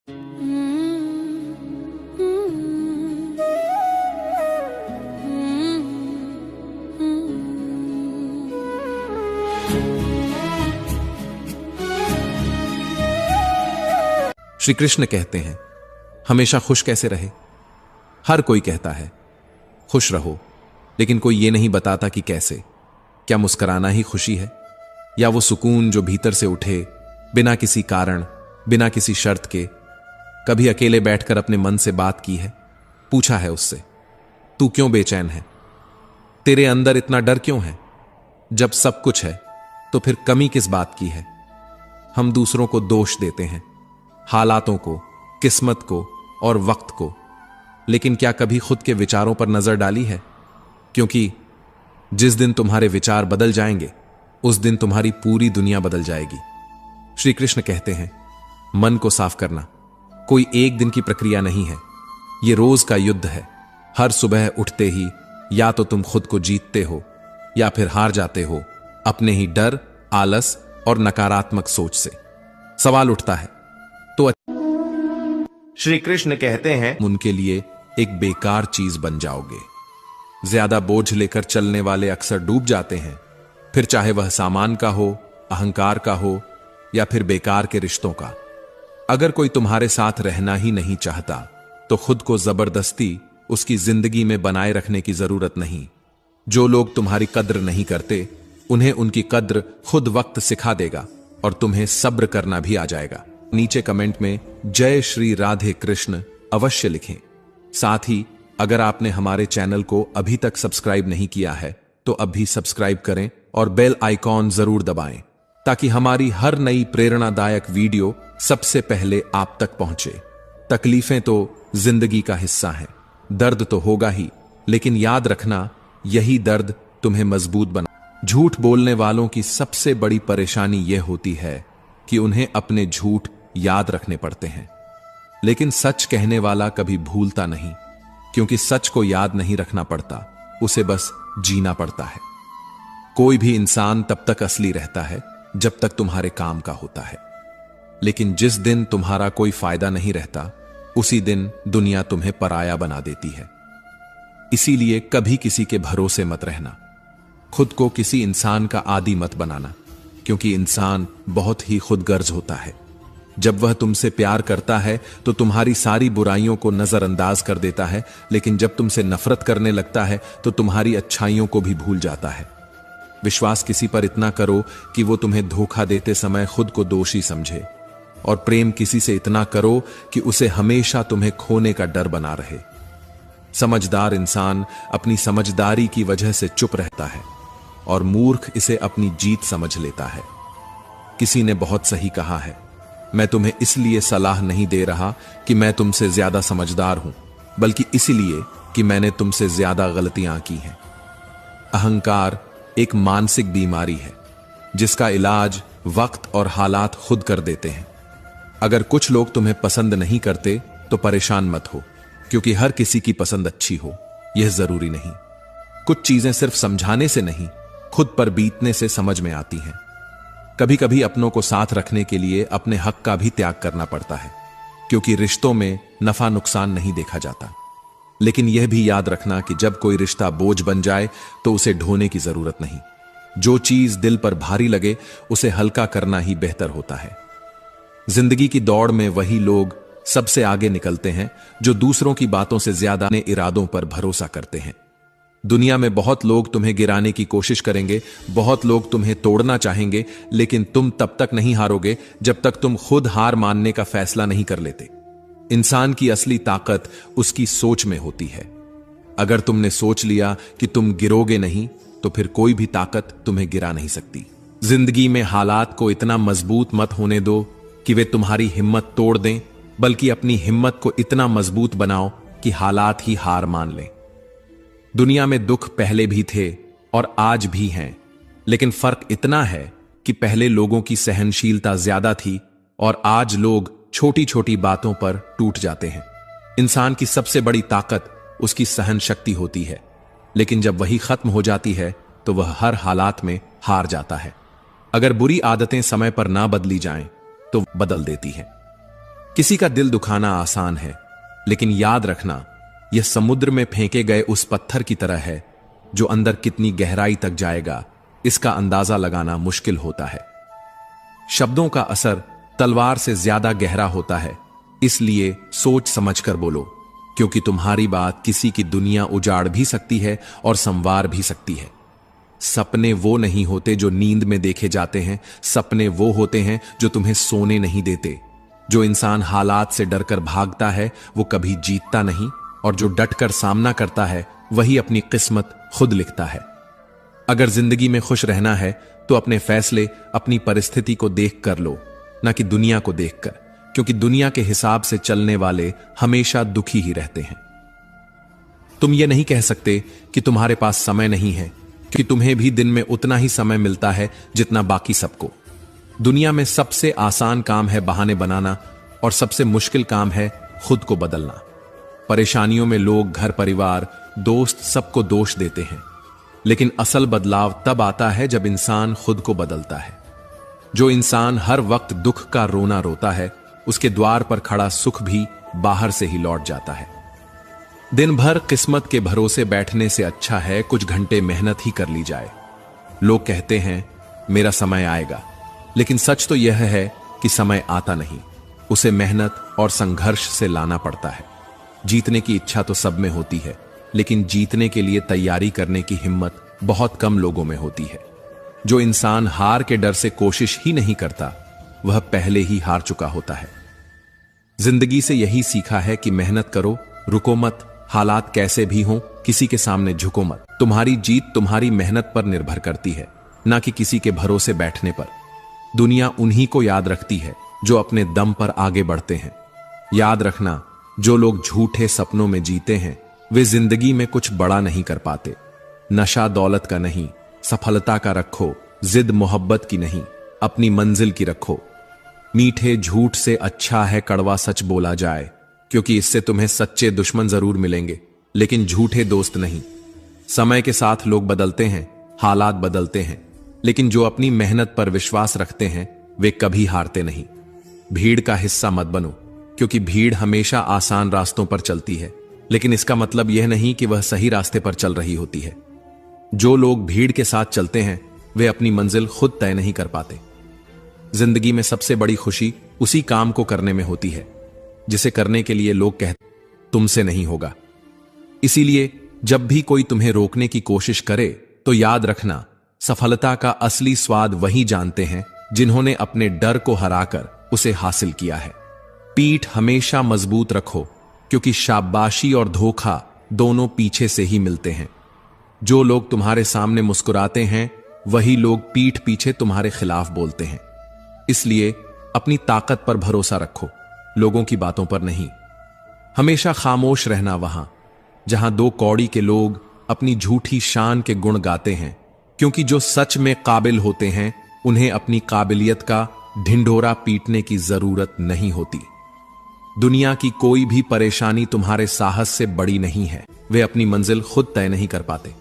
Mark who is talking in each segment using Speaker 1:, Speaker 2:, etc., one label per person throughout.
Speaker 1: श्री कृष्ण कहते हैं, हमेशा खुश कैसे रहे। हर कोई कहता है खुश रहो, लेकिन कोई ये नहीं बताता कि कैसे। क्या मुस्कुराना ही खुशी है, या वो सुकून जो भीतर से उठे बिना किसी कारण, बिना किसी शर्त के? कभी अकेले बैठकर अपने मन से बात की है, पूछा है उससे, तू क्यों बेचैन है? तेरे अंदर इतना डर क्यों है? जब सब कुछ है तो फिर कमी किस बात की है? हम दूसरों को दोष देते हैं, हालातों को, किस्मत को और वक्त को, लेकिन क्या कभी खुद के विचारों पर नजर डाली है? क्योंकि जिस दिन तुम्हारे विचार बदल जाएंगे, उस दिन तुम्हारी पूरी दुनिया बदल जाएगी। श्री कृष्ण कहते हैं, मन को साफ करना कोई एक दिन की प्रक्रिया नहीं है, यह रोज का युद्ध है। हर सुबह उठते ही या तो तुम खुद को जीतते हो या फिर हार जाते हो अपने ही डर, आलस और नकारात्मक सोच से। सवाल उठता है तो
Speaker 2: श्री कृष्ण कहते हैं,
Speaker 1: उनके लिए एक बेकार चीज बन जाओगे। ज्यादा बोझ लेकर चलने वाले अक्सर डूब जाते हैं, फिर चाहे वह सामान का हो, अहंकार का हो या फिर बेकार के रिश्तों का। अगर कोई तुम्हारे साथ रहना ही नहीं चाहता तो खुद को जबरदस्ती उसकी जिंदगी में बनाए रखने की जरूरत नहीं। जो लोग तुम्हारी कद्र नहीं करते, उन्हें उनकी कद्र खुद वक्त सिखा देगा और तुम्हें सब्र करना भी आ जाएगा। नीचे कमेंट में जय श्री राधे कृष्ण अवश्य लिखें। साथ ही अगर आपने हमारे चैनल को अभी तक सब्सक्राइब नहीं किया है तो अभी सब्सक्राइब करें और बेल आइकॉन जरूर दबाएं, ताकि हमारी हर नई प्रेरणादायक वीडियो सबसे पहले आप तक पहुंचे। तकलीफें तो जिंदगी का हिस्सा हैं, दर्द तो होगा ही, लेकिन याद रखना यही दर्द तुम्हें मजबूत बना। झूठ बोलने वालों की सबसे बड़ी परेशानी यह होती है कि उन्हें अपने झूठ याद रखने पड़ते हैं, लेकिन सच कहने वाला कभी भूलता नहीं, क्योंकि सच को याद नहीं रखना पड़ता, उसे बस जीना पड़ता है। कोई भी इंसान तब तक असली रहता है जब तक तुम्हारे काम का होता है, लेकिन जिस दिन तुम्हारा कोई फायदा नहीं रहता, उसी दिन दुनिया तुम्हें पराया बना देती है। इसीलिए कभी किसी के भरोसे मत रहना, खुद को किसी इंसान का आदी मत बनाना, क्योंकि इंसान बहुत ही खुदगर्ज होता है। जब वह तुमसे प्यार करता है तो तुम्हारी सारी बुराइयों को नजरअंदाज कर देता है, लेकिन जब तुमसे नफरत करने लगता है तो तुम्हारी अच्छाइयों को भी भूल जाता है। विश्वास किसी पर इतना करो कि वो तुम्हें धोखा देते समय खुद को दोषी समझे, और प्रेम किसी से इतना करो कि उसे हमेशा तुम्हें खोने का डर बना रहे। समझदार इंसान अपनी समझदारी की वजह से चुप रहता है और मूर्ख इसे अपनी जीत समझ लेता है। किसी ने बहुत सही कहा है, मैं तुम्हें इसलिए सलाह नहीं दे रहा कि मैं तुमसे ज्यादा समझदार हूं, बल्कि इसलिए कि मैंने तुमसे ज्यादा गलतियां की हैं। अहंकार एक मानसिक बीमारी है जिसका इलाज वक्त और हालात खुद कर देते हैं। अगर कुछ लोग तुम्हें पसंद नहीं करते तो परेशान मत हो, क्योंकि हर किसी की पसंद अच्छी हो यह जरूरी नहीं। कुछ चीजें सिर्फ समझाने से नहीं, खुद पर बीतने से समझ में आती हैं। कभी कभी अपनों को साथ रखने के लिए अपने हक का भी त्याग करना पड़ता है, क्योंकि रिश्तों में नफा नुकसान नहीं देखा जाता। लेकिन यह भी याद रखना कि जब कोई रिश्ता बोझ बन जाए तो उसे ढोने की जरूरत नहीं। जो चीज दिल पर भारी लगे उसे हल्का करना ही बेहतर होता है। जिंदगी की दौड़ में वही लोग सबसे आगे निकलते हैं जो दूसरों की बातों से ज्यादा अपने इरादों पर भरोसा करते हैं। दुनिया में बहुत लोग तुम्हें गिराने की कोशिश करेंगे, बहुत लोग तुम्हें तोड़ना चाहेंगे, लेकिन तुम तब तक नहीं हारोगे जब तक तुम खुद हार मानने का फैसला नहीं कर लेते। इंसान की असली ताकत उसकी सोच में होती है। अगर तुमने सोच लिया कि तुम गिरोगे नहीं, तो फिर कोई भी ताकत तुम्हें गिरा नहीं सकती। जिंदगी में हालात को इतना मजबूत मत होने दो कि वे तुम्हारी हिम्मत तोड़ दें, बल्कि अपनी हिम्मत को इतना मजबूत बनाओ कि हालात ही हार मान लें। दुनिया में दुख पहले भी थे और आज भी हैं, लेकिन फर्क इतना है कि पहले लोगों की सहनशीलता ज्यादा थी और आज लोग छोटी छोटी बातों पर टूट जाते हैं। इंसान की सबसे बड़ी ताकत उसकी सहन शक्ति होती है, लेकिन जब वही खत्म हो जाती है तो वह हर हालात में हार जाता है। अगर बुरी आदतें समय पर ना बदली जाएं तो बदल देती है। किसी का दिल दुखाना आसान है, लेकिन याद रखना यह समुद्र में फेंके गए उस पत्थर की तरह है जो अंदर कितनी गहराई तक जाएगा इसका अंदाजा लगाना मुश्किल होता है। शब्दों का असर तलवार से ज्यादा गहरा होता है, इसलिए सोच समझकर बोलो, क्योंकि तुम्हारी बात किसी की दुनिया उजाड़ भी सकती है और संवार भी सकती है। सपने वो नहीं होते जो नींद में देखे जाते हैं, सपने वो होते हैं जो तुम्हें सोने नहीं देते। जो इंसान हालात से डरकर भागता है वो कभी जीतता नहीं, और जो डटकर सामना करता है वही अपनी किस्मत खुद लिखता है। अगर जिंदगी में खुश रहना है तो अपने फैसले अपनी परिस्थिति को देख कर लो, ना कि दुनिया को देखकर, क्योंकि दुनिया के हिसाब से चलने वाले हमेशा दुखी ही रहते हैं। तुम ये नहीं कह सकते कि तुम्हारे पास समय नहीं है, कि तुम्हें भी दिन में उतना ही समय मिलता है जितना बाकी सबको। दुनिया में सबसे आसान काम है बहाने बनाना और सबसे मुश्किल काम है खुद को बदलना। परेशानियों में लोग घर परिवार दोस्त सबको दोष देते हैं, लेकिन असल बदलाव तब आता है जब इंसान खुद को बदलता है। जो इंसान हर वक्त दुख का रोना रोता है उसके द्वार पर खड़ा सुख भी बाहर से ही लौट जाता है। दिन भर किस्मत के भरोसे बैठने से अच्छा है कुछ घंटे मेहनत ही कर ली जाए। लोग कहते हैं मेरा समय आएगा, लेकिन सच तो यह है कि समय आता नहीं, उसे मेहनत और संघर्ष से लाना पड़ता है। जीतने की इच्छा तो सब में होती है, लेकिन जीतने के लिए तैयारी करने की हिम्मत बहुत कम लोगों में होती है। जो इंसान हार के डर से कोशिश ही नहीं करता वह पहले ही हार चुका होता है। जिंदगी से यही सीखा है कि मेहनत करो, रुको मत, हालात कैसे भी हों किसी के सामने झुको मत। तुम्हारी जीत तुम्हारी मेहनत पर निर्भर करती है, ना कि किसी के भरोसे बैठने पर। दुनिया उन्हीं को याद रखती है जो अपने दम पर आगे बढ़ते हैं। याद रखना, जो लोग झूठे सपनों में जीते हैं वे जिंदगी में कुछ बड़ा नहीं कर पाते। नशा दौलत का नहीं, सफलता का रखो, जिद मोहब्बत की नहीं, अपनी मंजिल की रखो। मीठे झूठ से अच्छा है कड़वा सच बोला जाए, क्योंकि इससे तुम्हें सच्चे दुश्मन जरूर मिलेंगे, लेकिन झूठे दोस्त नहीं। समय के साथ लोग बदलते हैं, हालात बदलते हैं, लेकिन जो अपनी मेहनत पर विश्वास रखते हैं वे कभी हारते नहीं। भीड़ का हिस्सा मत बनो, क्योंकि भीड़ हमेशा आसान रास्तों पर चलती है, लेकिन इसका मतलब यह नहीं कि वह सही रास्ते पर चल रही होती है। जो लोग भीड़ के साथ चलते हैं वे अपनी मंजिल खुद तय नहीं कर पाते। जिंदगी में सबसे बड़ी खुशी उसी काम को करने में होती है जिसे करने के लिए लोग कहते तुमसे नहीं होगा। इसीलिए जब भी कोई तुम्हें रोकने की कोशिश करे तो याद रखना, सफलता का असली स्वाद वही जानते हैं जिन्होंने अपने डर को हराकर उसे हासिल किया है। पीठ हमेशा मजबूत रखो, क्योंकि शाबाशी और धोखा दोनों पीछे से ही मिलते हैं। जो लोग तुम्हारे सामने मुस्कुराते हैं वही लोग पीठ पीछे तुम्हारे खिलाफ बोलते हैं। इसलिए अपनी ताकत पर भरोसा रखो, लोगों की बातों पर नहीं। हमेशा खामोश रहना वहां जहां दो कौड़ी के लोग अपनी झूठी शान के गुण गाते हैं, क्योंकि जो सच में काबिल होते हैं उन्हें अपनी काबिलियत का ढिंढोरा पीटने की जरूरत नहीं होती। दुनिया की कोई भी परेशानी तुम्हारे साहस से बड़ी नहीं है, वे अपनी मंजिल खुद तय नहीं कर पाते।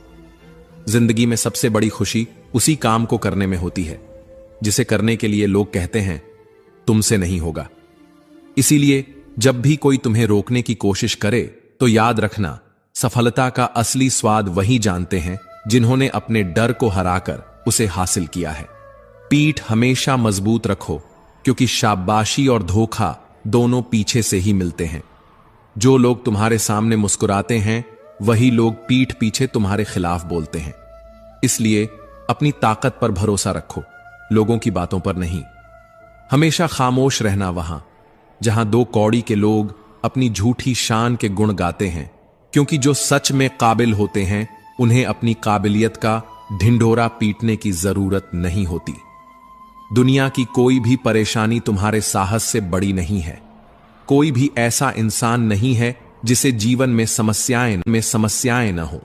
Speaker 1: जिंदगी में सबसे बड़ी खुशी उसी काम को करने में होती है जिसे करने के लिए लोग कहते हैं तुमसे नहीं होगा। इसीलिए जब भी कोई तुम्हें रोकने की कोशिश करे तो याद रखना, सफलता का असली स्वाद वही जानते हैं जिन्होंने अपने डर को हराकर उसे हासिल किया है। पीठ हमेशा मजबूत रखो, क्योंकि शाबाशी और धोखा दोनों पीछे से ही मिलते हैं। जो लोग तुम्हारे सामने मुस्कुराते हैं वही लोग पीठ पीछे तुम्हारे खिलाफ बोलते हैं। इसलिए अपनी ताकत पर भरोसा रखो, लोगों की बातों पर नहीं। हमेशा खामोश रहना वहां जहां दो कौड़ी के लोग अपनी झूठी शान के गुण गाते हैं, क्योंकि जो सच में काबिल होते हैं उन्हें अपनी काबिलियत का ढिंढोरा पीटने की जरूरत नहीं होती। दुनिया की कोई भी परेशानी तुम्हारे साहस से बड़ी नहीं है। कोई भी ऐसा इंसान नहीं है जिसे जीवन में समस्याएं न हो।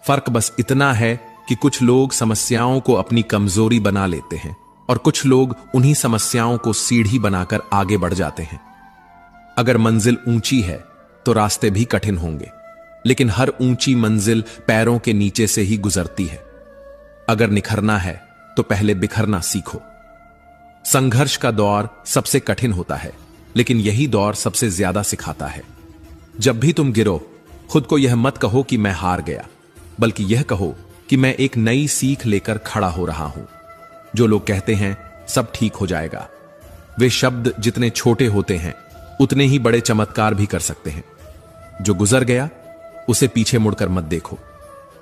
Speaker 1: फर्क बस इतना है कि कुछ लोग समस्याओं को अपनी कमजोरी बना लेते हैं और कुछ लोग उन्हीं समस्याओं को सीढ़ी बनाकर आगे बढ़ जाते हैं। अगर मंजिल ऊंची है तो रास्ते भी कठिन होंगे, लेकिन हर ऊंची मंजिल पैरों के नीचे से ही गुजरती है। अगर निखरना है तो पहले बिखरना सीखो। संघर्ष का दौर सबसे कठिन होता है, लेकिन यही दौर सबसे ज्यादा सिखाता है। जब भी तुम गिरो, खुद को यह मत कहो कि मैं हार गया, बल्कि यह कहो कि मैं एक नई सीख लेकर खड़ा हो रहा हूं। जो लोग कहते हैं सब ठीक हो जाएगा, वे शब्द जितने छोटे होते हैं उतने ही बड़े चमत्कार भी कर सकते हैं। जो गुजर गया उसे पीछे मुड़कर मत देखो,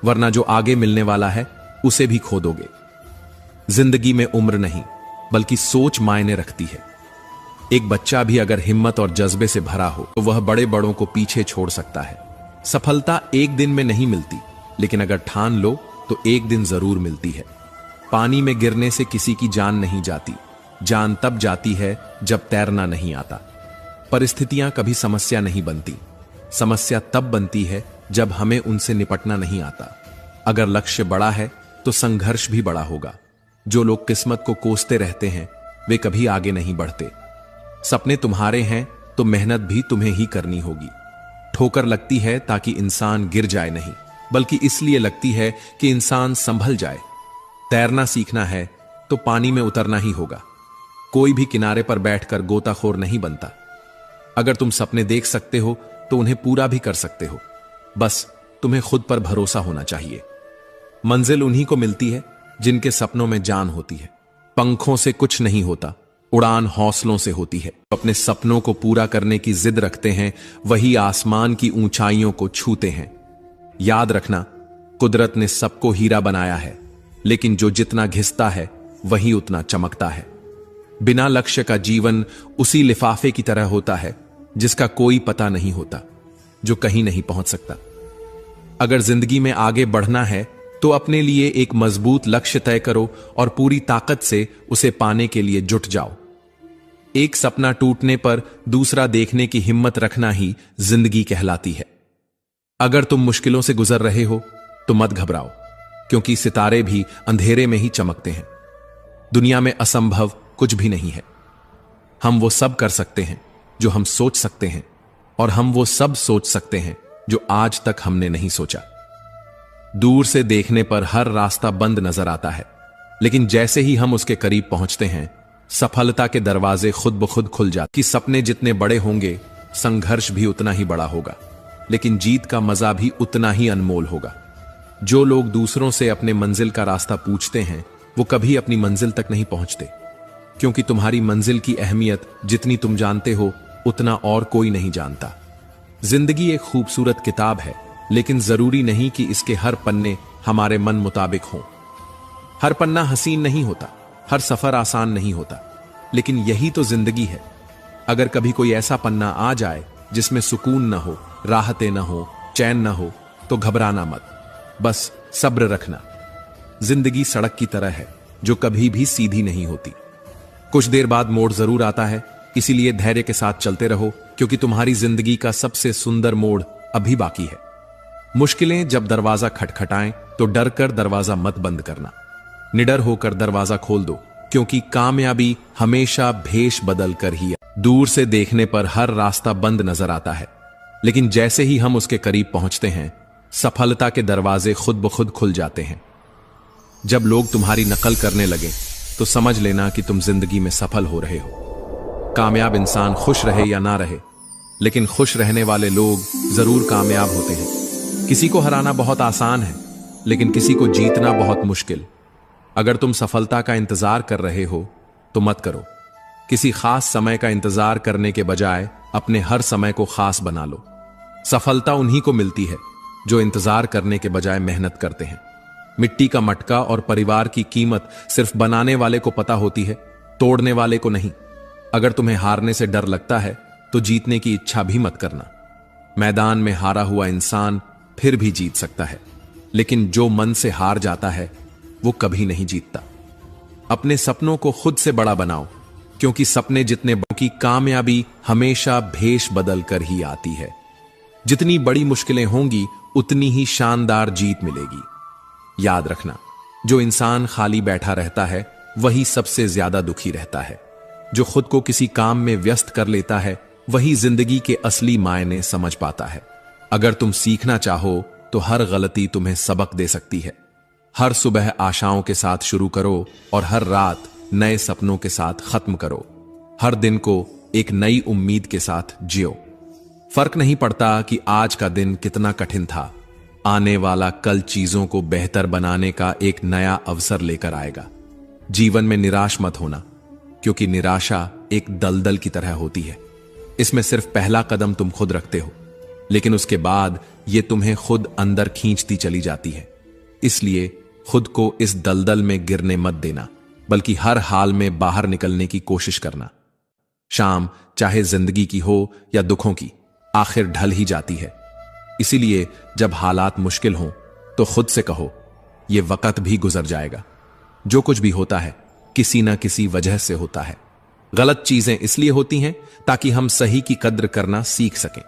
Speaker 1: वरना जो आगे मिलने वाला है उसे भी खो दोगे। जिंदगी में उम्र नहीं बल्कि सोच मायने रखती है। एक बच्चा भी अगर हिम्मत और जज्बे से भरा हो तो वह बड़े बड़ों को पीछे छोड़ सकता है। सफलता एक दिन में नहीं मिलती, लेकिन अगर ठान लो तो एक दिन जरूर मिलती है। पानी में गिरने से किसी की जान नहीं जाती, जान तब जाती है जब तैरना नहीं आता। परिस्थितियां कभी समस्या नहीं बनती, समस्या तब बनती है जब हमें उनसे निपटना नहीं आता। अगर लक्ष्य बड़ा है तो संघर्ष भी बड़ा होगा। जो लोग किस्मत को कोसते रहते हैं वे कभी आगे नहीं बढ़ते। सपने तुम्हारे हैं तो मेहनत भी तुम्हें ही करनी होगी। ठोकर लगती है ताकि इंसान गिर जाए नहीं, बल्कि इसलिए लगती है कि इंसान संभल जाए। तैरना सीखना है तो पानी में उतरना ही होगा। कोई भी किनारे पर बैठकर गोताखोर नहीं बनता। अगर तुम सपने देख सकते हो तो उन्हें पूरा भी कर सकते हो, बस तुम्हें खुद पर भरोसा होना चाहिए। मंजिल उन्हीं को मिलती है जिनके सपनों में जान होती है। पंखों से कुछ नहीं होता, उड़ान हौसलों से होती है। अपने सपनों को पूरा करने की जिद रखते हैं, वही आसमान की ऊंचाइयों को छूते हैं। याद रखना, कुदरत ने सबको हीरा बनाया है, लेकिन जो जितना घिसता है वही उतना चमकता है। बिना लक्ष्य का जीवन उसी लिफाफे की तरह होता है जिसका कोई पता नहीं होता, जो कहीं नहीं पहुंच सकता। अगर जिंदगी में आगे बढ़ना है तो अपने लिए एक मजबूत लक्ष्य तय करो और पूरी ताकत से उसे पाने के लिए जुट जाओ। एक सपना टूटने पर दूसरा देखने की हिम्मत रखना ही जिंदगी कहलाती है। अगर तुम मुश्किलों से गुजर रहे हो तो मत घबराओ, क्योंकि सितारे भी अंधेरे में ही चमकते हैं। दुनिया में असंभव कुछ भी नहीं है। हम वो सब कर सकते हैं जो हम सोच सकते हैं, और हम वो सब सोच सकते हैं जो आज तक हमने नहीं सोचा। दूर से देखने पर हर रास्ता बंद नजर आता है, लेकिन जैसे ही हम उसके करीब पहुंचते हैं सफलता के दरवाजे खुद ब खुद खुल जाते। कि सपने जितने बड़े होंगे संघर्ष भी उतना ही बड़ा होगा, लेकिन जीत का मजा भी उतना ही अनमोल होगा। जो लोग दूसरों से अपने मंजिल का रास्ता पूछते हैं वो कभी अपनी मंजिल तक नहीं पहुंचते, क्योंकि तुम्हारी मंजिल की अहमियत जितनी तुम जानते हो उतना और कोई नहीं जानता। जिंदगी एक खूबसूरत किताब है, लेकिन जरूरी नहीं कि इसके हर पन्ने हमारे मन मुताबिक हों। हर पन्ना हसीन नहीं होता, हर सफर आसान नहीं होता, लेकिन यही तो जिंदगी है। अगर कभी कोई ऐसा पन्ना आ जाए जिसमें सुकून न हो, राहतें न हो, चैन न हो, तो घबराना मत, बस सब्र रखना। जिंदगी सड़क की तरह है जो कभी भी सीधी नहीं होती। कुछ देर बाद मोड़ जरूर आता है, इसीलिए धैर्य के साथ चलते रहो, क्योंकि तुम्हारी जिंदगी का सबसे सुंदर मोड़ अभी बाकी है। मुश्किलें जब दरवाजा खटखटाएं तो डर कर दरवाजा मत बंद करना, निडर होकर दरवाजा खोल दो, क्योंकि कामयाबी हमेशा भेष बदल कर ही है। दूर से देखने पर हर रास्ता बंद नजर आता है, लेकिन जैसे ही हम उसके करीब पहुंचते हैं सफलता के दरवाजे खुद ब खुद खुल जाते हैं। जब लोग तुम्हारी नकल करने लगे तो समझ लेना कि तुम जिंदगी में सफल हो रहे हो। कामयाब इंसान खुश रहे या ना रहे, लेकिन खुश रहने वाले लोग जरूर कामयाब होते हैं। किसी को हराना बहुत आसान है, लेकिन किसी को जीतना बहुत मुश्किल। अगर तुम सफलता का इंतजार कर रहे हो तो मत करो। किसी खास समय का इंतजार करने के बजाय अपने हर समय को खास बना लो। सफलता उन्हीं को मिलती है जो इंतजार करने के बजाय मेहनत करते हैं। मिट्टी का मटका और परिवार की कीमत सिर्फ बनाने वाले को पता होती है, तोड़ने वाले को नहीं। अगर तुम्हें हारने से डर लगता है तो जीतने की इच्छा भी मत करना। मैदान में हारा हुआ इंसान फिर भी जीत सकता है, लेकिन जो मन से हार जाता है वो कभी नहीं जीतता। अपने सपनों को खुद से बड़ा बनाओ, क्योंकि सपने जितने बड़े की कामयाबी हमेशा भेष बदल कर ही आती है। जितनी बड़ी मुश्किलें होंगी उतनी ही शानदार जीत मिलेगी। याद रखना, जो इंसान खाली बैठा रहता है वही सबसे ज्यादा दुखी रहता है। जो खुद को किसी काम में व्यस्त कर लेता है वही जिंदगी के असली मायने समझ पाता है। अगर तुम सीखना चाहो तो हर गलती तुम्हें सबक दे सकती है। हर सुबह आशाओं के साथ शुरू करो और हर रात नए सपनों के साथ खत्म करो। हर दिन को एक नई उम्मीद के साथ जियो। फर्क नहीं पड़ता कि आज का दिन कितना कठिन था, आने वाला कल चीजों को बेहतर बनाने का एक नया अवसर लेकर आएगा। जीवन में निराश मत होना, क्योंकि निराशा एक दलदल की तरह होती है। इसमें सिर्फ पहला कदम तुम खुद रखते हो, लेकिन उसके बाद यह तुम्हें खुद अंदर खींचती चली जाती है। इसलिए खुद को इस दलदल में गिरने मत देना, बल्कि हर हाल में बाहर निकलने की कोशिश करना। शाम चाहे जिंदगी की हो या दुखों की, आखिर ढल ही जाती है। इसीलिए जब हालात मुश्किल हों तो खुद से कहो, यह वक्त भी गुजर जाएगा। जो कुछ भी होता है किसी ना किसी वजह से होता है। गलत चीजें इसलिए होती हैं ताकि हम सही की कद्र करना सीख सकें।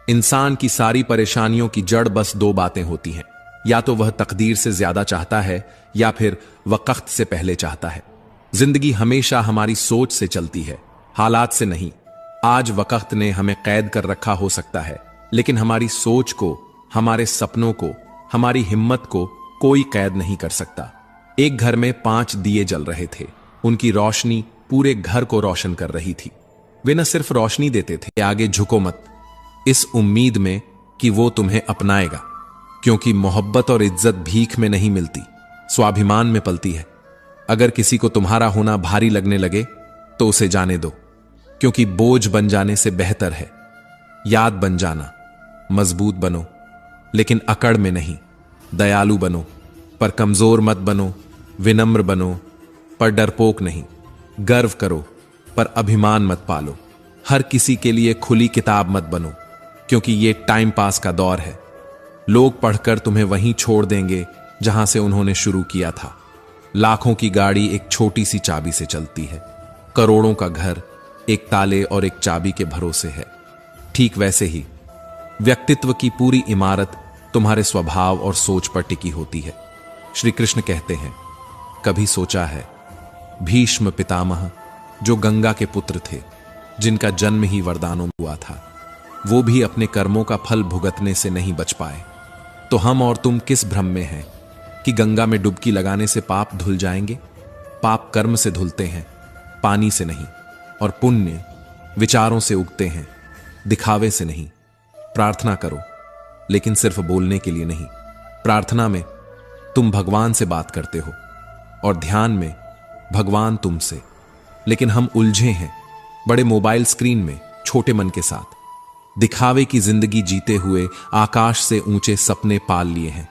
Speaker 1: इंसान की सारी परेशानियों की जड़ बस दो बातें होती हैं, या तो वह तकदीर से ज्यादा चाहता है या फिर वक्त से पहले चाहता है। जिंदगी हमेशा हमारी सोच से चलती है, हालात से नहीं। आज वक्त ने हमें कैद कर रखा हो सकता है, लेकिन हमारी सोच को, हमारे सपनों को, हमारी हिम्मत को कोई कैद नहीं कर सकता। एक घर में 5 दिए जल रहे थे। उनकी रोशनी पूरे घर को रोशन कर रही थी। वे न सिर्फ रोशनी देते थे, आगे झुको मत, इस उम्मीद में कि वो तुम्हें अपनाएगा, क्योंकि मोहब्बत और इज्जत भीख में नहीं मिलती, स्वाभिमान में पलती है। अगर किसी को तुम्हारा होना भारी लगने लगे तो उसे जाने दो, क्योंकि बोझ बन जाने से बेहतर है याद बन जाना। मजबूत बनो, लेकिन अकड़ में नहीं। दयालु बनो, पर कमजोर मत बनो। विनम्र बनो, पर डरपोक नहीं। गर्व करो, पर अभिमान मत पालो। हर किसी के लिए खुली किताब मत बनो, क्योंकि ये टाइम पास का दौर है। लोग पढ़कर तुम्हें वहीं छोड़ देंगे जहां से उन्होंने शुरू किया था। लाखों की गाड़ी एक छोटी सी चाबी से चलती है। करोड़ों का घर एक ताले और एक चाबी के भरोसे है। ठीक वैसे ही व्यक्तित्व की पूरी इमारत तुम्हारे स्वभाव और सोच पर टिकी होती है। श्री कृष्ण कहते हैं, कभी सोचा है भीष्म पितामह, जो गंगा के पुत्र थे, जिनका जन्म ही वरदानों में हुआ था, वो भी अपने कर्मों का फल भुगतने से नहीं बच पाए। तो हम और तुम किस भ्रम में हैं कि गंगा में डुबकी लगाने से पाप धुल जाएंगे? पाप कर्म से धुलते हैं, पानी से नहीं। और पुण्य विचारों से उगते हैं, दिखावे से नहीं। प्रार्थना करो, लेकिन सिर्फ बोलने के लिए नहीं। प्रार्थना में तुम भगवान से बात करते हो, और ध्यान में भगवान तुमसे। लेकिन हम उलझे हैं बड़े मोबाइल स्क्रीन में, छोटे मन के साथ। दिखावे की जिंदगी जीते हुए आकाश से ऊंचे सपने पाल लिए हैं,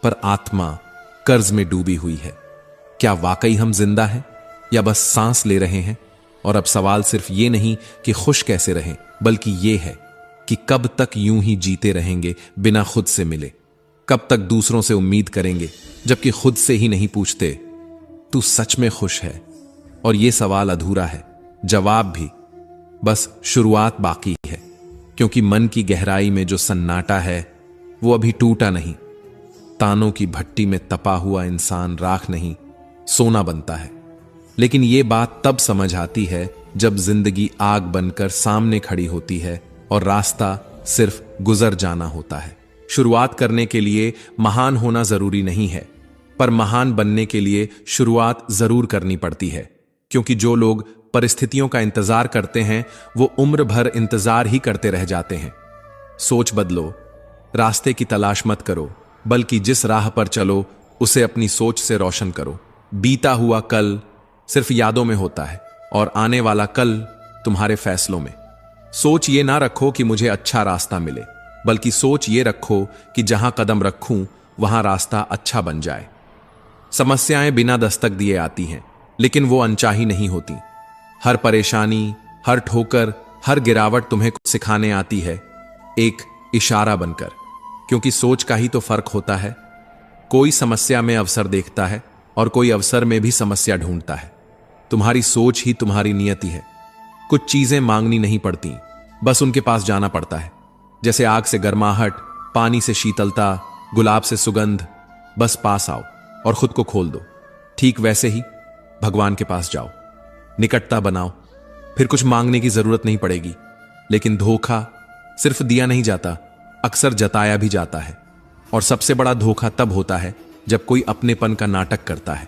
Speaker 1: पर आत्मा कर्ज में डूबी हुई है। क्या वाकई हम जिंदा हैं या बस सांस ले रहे हैं? और अब सवाल सिर्फ ये नहीं कि खुश कैसे रहें, बल्कि ये है कि कब तक यूं ही जीते रहेंगे बिना खुद से मिले? कब तक दूसरों से उम्मीद करेंगे जबकि खुद से ही नहीं पूछते, तू सच में खुश है? और यह सवाल अधूरा है, जवाब भी बस शुरुआत बाकी है। क्योंकि मन की गहराई में जो सन्नाटा है वो अभी टूटा नहीं। तानों की भट्टी में तपा हुआ इंसान राख नहीं, सोना बनता है। लेकिन ये बात तब समझ आती है जब जिंदगी आग बनकर सामने खड़ी होती है और रास्ता सिर्फ गुजर जाना होता है। शुरुआत करने के लिए महान होना जरूरी नहीं है, पर महान बनने के लिए शुरुआत जरूर करनी पड़ती है। क्योंकि जो लोग परिस्थितियों का इंतजार करते हैं वो उम्र भर इंतजार ही करते रह जाते हैं। सोच बदलो, रास्ते की तलाश मत करो, बल्कि जिस राह पर चलो उसे अपनी सोच से रोशन करो। बीता हुआ कल सिर्फ यादों में होता है, और आने वाला कल तुम्हारे फैसलों में। सोच ये ना रखो कि मुझे अच्छा रास्ता मिले, बल्कि सोच ये रखो कि जहां कदम रखूं वहां रास्ता अच्छा बन जाए। समस्याएं बिना दस्तक दिए आती हैं, लेकिन वो अनचाही नहीं होती। हर परेशानी, हर ठोकर, हर गिरावट तुम्हें कुछ सिखाने आती है, एक इशारा बनकर। क्योंकि सोच का ही तो फर्क होता है। कोई समस्या में अवसर देखता है और कोई अवसर में भी समस्या ढूंढता है। तुम्हारी सोच ही तुम्हारी नियति है। कुछ चीजें मांगनी नहीं पड़ती, बस उनके पास जाना पड़ता है। जैसे आग से गर्माहट, पानी से शीतलता, गुलाब से सुगंध। बस पास आओ और खुद को खोल दो। ठीक वैसे ही भगवान के पास जाओ, निकटता बनाओ, फिर कुछ मांगने की जरूरत नहीं पड़ेगी। लेकिन धोखा सिर्फ दिया नहीं जाता, अक्सर जताया भी जाता है। और सबसे बड़ा धोखा तब होता है जब कोई अपनेपन का नाटक करता है।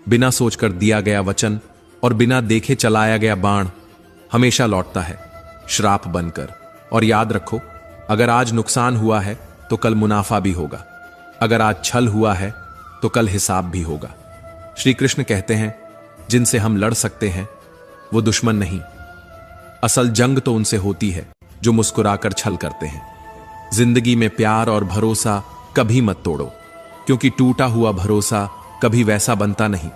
Speaker 1: बिना सोचकर दिया गया वचन और बिना देखे चलाया गया बाण हमेशा लौटता है, श्राप बनकर। और याद रखो, अगर आज नुकसान हुआ है तो कल मुनाफा भी होगा, अगर आज छल हुआ है तो कल हिसाब भी होगा। श्री कृष्ण कहते हैं, जिनसे हम लड़ सकते हैं वो दुश्मन नहीं, असल जंग तो उनसे होती है जो मुस्कुराकर छल करते हैं। जिंदगी में प्यार और भरोसा कभी मत तोड़ो, क्योंकि टूटा हुआ भरोसा कभी वैसा बनता नहीं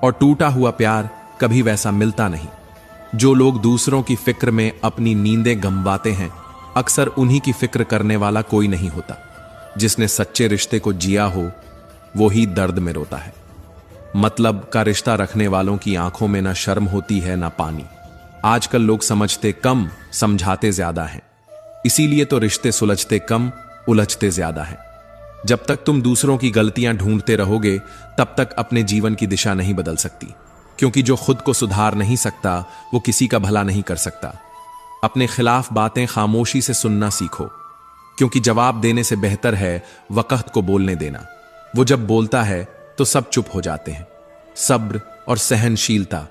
Speaker 1: और टूटा हुआ प्यार कभी वैसा मिलता नहीं। जो लोग दूसरों की फिक्र में अपनी नींदें गंवाते हैं, अक्सर उन्हीं की फिक्र करने वाला कोई नहीं होता। जिसने सच्चे रिश्ते को जिया हो वो ही दर्द में रोता है। मतलब का रिश्ता रखने वालों की आंखों में ना शर्म होती है ना पानी। आजकल लोग समझते कम, समझाते ज्यादा हैं। इसीलिए तो रिश्ते सुलझते कम, उलझते ज्यादा हैं। जब तक तुम दूसरों की गलतियां ढूंढते रहोगे तब तक अपने जीवन की दिशा नहीं बदल सकती, क्योंकि जो खुद को सुधार नहीं सकता वो किसी का भला नहीं कर सकता। अपने खिलाफ बातें खामोशी से सुनना सीखो, क्योंकि जवाब देने से बेहतर है वक़्त को बोलने देना। वो जब बोलता है तो सब चुप हो जाते हैं। सब्र और सहनशीलता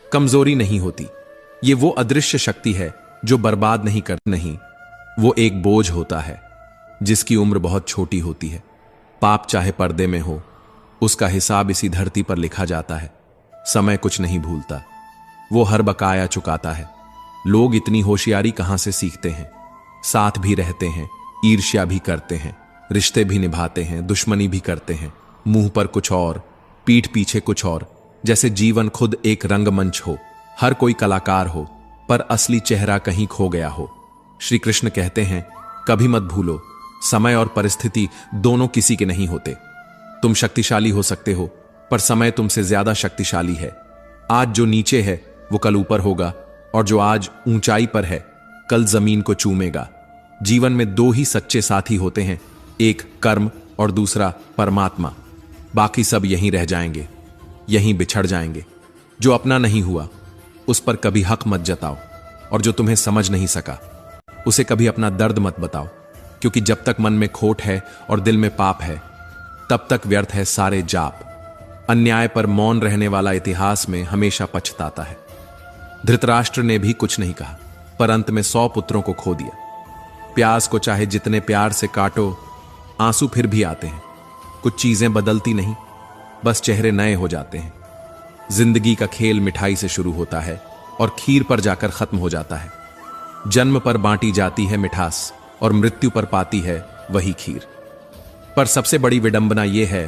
Speaker 1: कमजोरी नहीं होती, ये वो अदृश्य शक्ति है जो बर्बाद नहीं करती। नहीं, वो एक बोझ होता है जिसकी उम्र बहुत छोटी होती है। पाप चाहे पर्दे में हो, उसका हिसाब इसी धरती पर लिखा जाता है। समय कुछ नहीं भूलता, वो हर बकाया चुकाता है। लोग इतनी होशियारी कहां से सीखते हैं? साथ भी रहते हैं, ईर्ष्या भी करते हैं, रिश्ते भी निभाते हैं, दुश्मनी भी करते हैं। मुंह पर कुछ और, पीठ पीछे कुछ और, जैसे जीवन खुद एक रंगमंच हो, हर कोई कलाकार हो, पर असली चेहरा कहीं खो गया हो। श्री कृष्ण कहते हैं, कभी मत भूलो, समय और परिस्थिति दोनों किसी के नहीं होते। तुम शक्तिशाली हो सकते हो, पर समय तुमसे ज्यादा शक्तिशाली है। आज जो नीचे है वो कल ऊपर होगा, और जो आज ऊंचाई पर है कल जमीन को चूमेगा। जीवन में दो ही सच्चे साथी होते हैं, एक कर्म और दूसरा परमात्मा। बाकी सब यहीं रह जाएंगे, यहीं बिछड़ जाएंगे। जो अपना नहीं हुआ उस पर कभी हक मत जताओ, और जो तुम्हें समझ नहीं सका उसे कभी अपना दर्द मत बताओ, क्योंकि जब तक मन में खोट है और दिल में पाप है तब तक व्यर्थ है सारे जाप। अन्याय पर मौन रहने वाला इतिहास में हमेशा पछताता है। धृतराष्ट्र ने भी कुछ नहीं कहा, पर अंत में 100 पुत्रों को खो दिया। प्यास को चाहे जितने प्यार से काटो, आंसू फिर भी आते हैं। कुछ चीजें बदलती नहीं, बस चेहरे नए हो जाते हैं। जिंदगी का खेल मिठाई से शुरू होता है और खीर पर जाकर खत्म हो जाता है। जन्म पर बांटी जाती है मिठास और मृत्यु पर पाती है वही खीर। पर सबसे बड़ी विडंबना यह है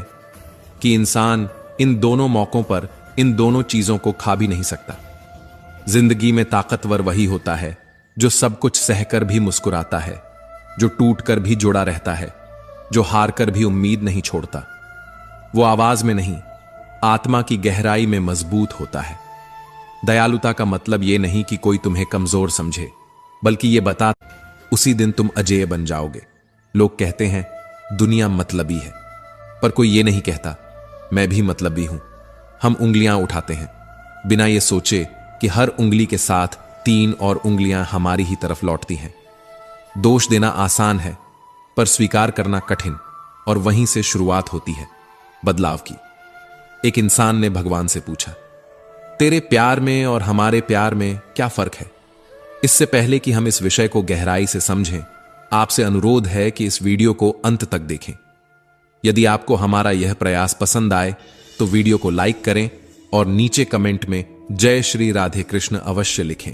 Speaker 1: कि इंसान इन दोनों मौकों पर इन दोनों चीजों को खा भी नहीं सकता। जिंदगी में ताकतवर वही होता है जो सब कुछ सहकर भी मुस्कुराता है, जो टूट कर भी जुड़ा रहता है, जो हार कर भी उम्मीद नहीं छोड़ता। वो आवाज में नहीं, आत्मा की गहराई में मजबूत होता है। दयालुता का मतलब यह नहीं कि कोई तुम्हें कमजोर समझे, बल्कि यह बता उसी दिन तुम अजेय बन जाओगे। लोग कहते हैं दुनिया मतलबी है, पर कोई यह नहीं कहता मैं भी मतलबी हूं। हम उंगलियां उठाते हैं बिना यह सोचे कि हर उंगली के साथ 3 और उंगलियां हमारी ही तरफ लौटती हैं। दोष देना आसान है, पर स्वीकार करना कठिन, और वहीं से शुरुआत होती है बदलाव की। एक इंसान ने भगवान से पूछा, तेरे प्यार में और हमारे प्यार में क्या फर्क है? इससे पहले कि हम इस विषय को गहराई से समझें, आपसे अनुरोध है कि इस वीडियो को अंत तक देखें। यदि आपको हमारा यह प्रयास पसंद आए तो वीडियो को लाइक करें और नीचे कमेंट में जय श्री राधे कृष्ण अवश्य लिखें।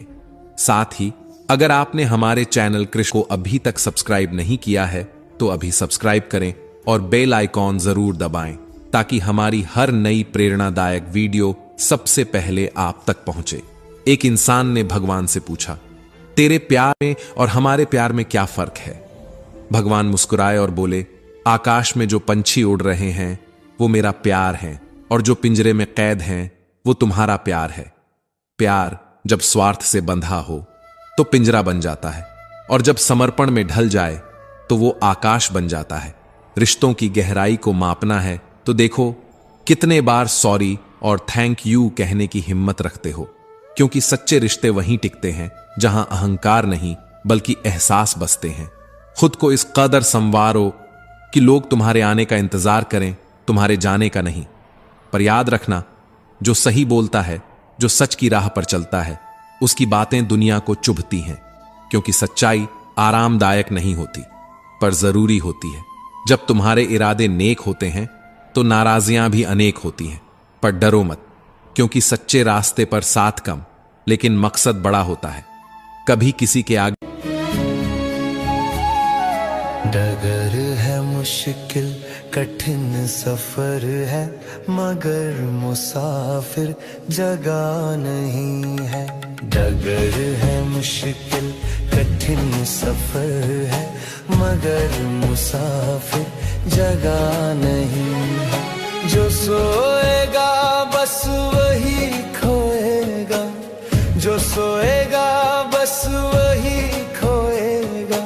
Speaker 1: साथ ही अगर आपने हमारे चैनल कृष्ण को अभी तक सब्सक्राइब नहीं किया है तो अभी सब्सक्राइब करें और बेल आइकॉन जरूर दबाएं, ताकि हमारी हर नई प्रेरणादायक वीडियो सबसे पहले आप तक पहुंचे। एक इंसान ने भगवान से पूछा, तेरे प्यार में और हमारे प्यार में क्या फर्क है? भगवान मुस्कुराए और बोले, आकाश में जो पंछी उड़ रहे हैं वो मेरा प्यार है, और जो पिंजरे में कैद हैं वो तुम्हारा प्यार है। प्यार जब स्वार्थ से बंधा हो तो पिंजरा बन जाता है, और जब समर्पण में ढल जाए तो वो आकाश बन जाता है। रिश्तों की गहराई को मापना है तो देखो कितने बार सॉरी और थैंक यू कहने की हिम्मत रखते हो, क्योंकि सच्चे रिश्ते वहीं टिकते हैं जहां अहंकार नहीं बल्कि एहसास बसते हैं। खुद को इस कदर संवारो कि लोग तुम्हारे आने का इंतजार करें, तुम्हारे जाने का नहीं। पर याद रखना, जो सही बोलता है, जो सच की राह पर चलता है, उसकी बातें दुनिया को चुभती हैं, क्योंकि सच्चाई आरामदायक नहीं होती, पर जरूरी होती है। जब तुम्हारे इरादे नेक होते हैं तो नाराजियां भी अनेक होती हैं, पर डरो मत, क्योंकि सच्चे रास्ते पर साथ कम लेकिन मकसद बड़ा होता है। कभी किसी के आगे
Speaker 3: डगर है मुश्किल कठिन सफर है, मगर मुसाफिर जगह नहीं है। डगर है मुश्किल कठिन सफर है, मगर मुसाफिर जगह नहीं है। जो सोएगा बस वही खोएगा, जो सोएगा बस वही खोएगा,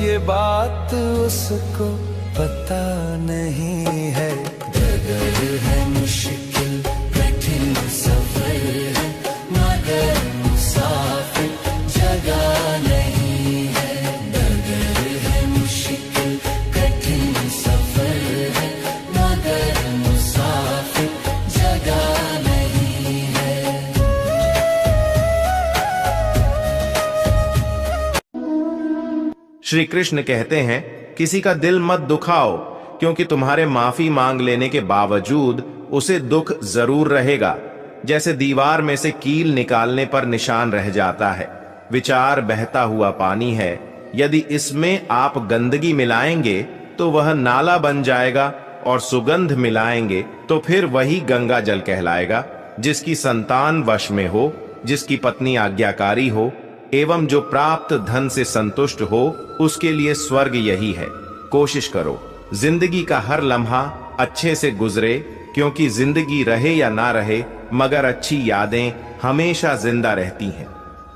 Speaker 3: ये बात उसको पता नहीं है। डगर है मुश्किल कठिन सफर है, मगर मुसाफिर जगह नहीं है। डगर है मुश्किल कठिन सफर है, मगर मुसाफिर जगह नहीं है।
Speaker 2: श्री कृष्ण कहते हैं, किसी का दिल मत दुखाओ, क्योंकि तुम्हारे माफी मांग लेने के बावजूद उसे दुख जरूर रहेगा, जैसे दीवार में से कील निकालने पर निशान रह जाता है। विचार बहता हुआ पानी है, यदि इसमें आप गंदगी मिलाएंगे तो वह नाला बन जाएगा, और सुगंध मिलाएंगे तो फिर वही गंगा जल कहलाएगा। जिसकी संतान वश में हो, जिसकी पत्नी आज्ञाकारी हो, एवं जो प्राप्त धन से संतुष्ट हो, उसके लिए स्वर्ग यही है। कोशिश करो जिंदगी का हर लम्हा अच्छे से गुजरे, क्योंकि जिंदगी रहे या ना रहे, मगर अच्छी यादें हमेशा जिंदा रहती हैं।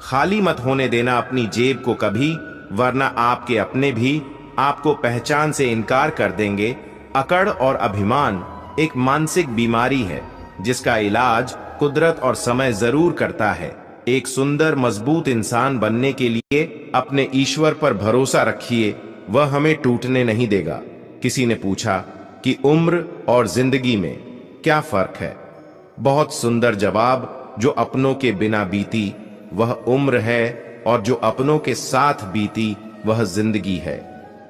Speaker 2: खाली मत होने देना अपनी जेब को कभी, वरना आपके अपने भी आपको पहचान से इनकार कर देंगे। अकड़ और अभिमान एक मानसिक बीमारी है, जिसका इलाज कुदरत और समय जरूर करता है। एक सुंदर मजबूत इंसान बनने के लिए अपने ईश्वर पर भरोसा रखिए, वह हमें टूटने नहीं देगा। किसी ने पूछा कि उम्र और जिंदगी में क्या फर्क है? बहुत सुंदर जवाब, जो अपनों के बिना बीती वह उम्र है, और जो अपनों के साथ बीती वह जिंदगी है।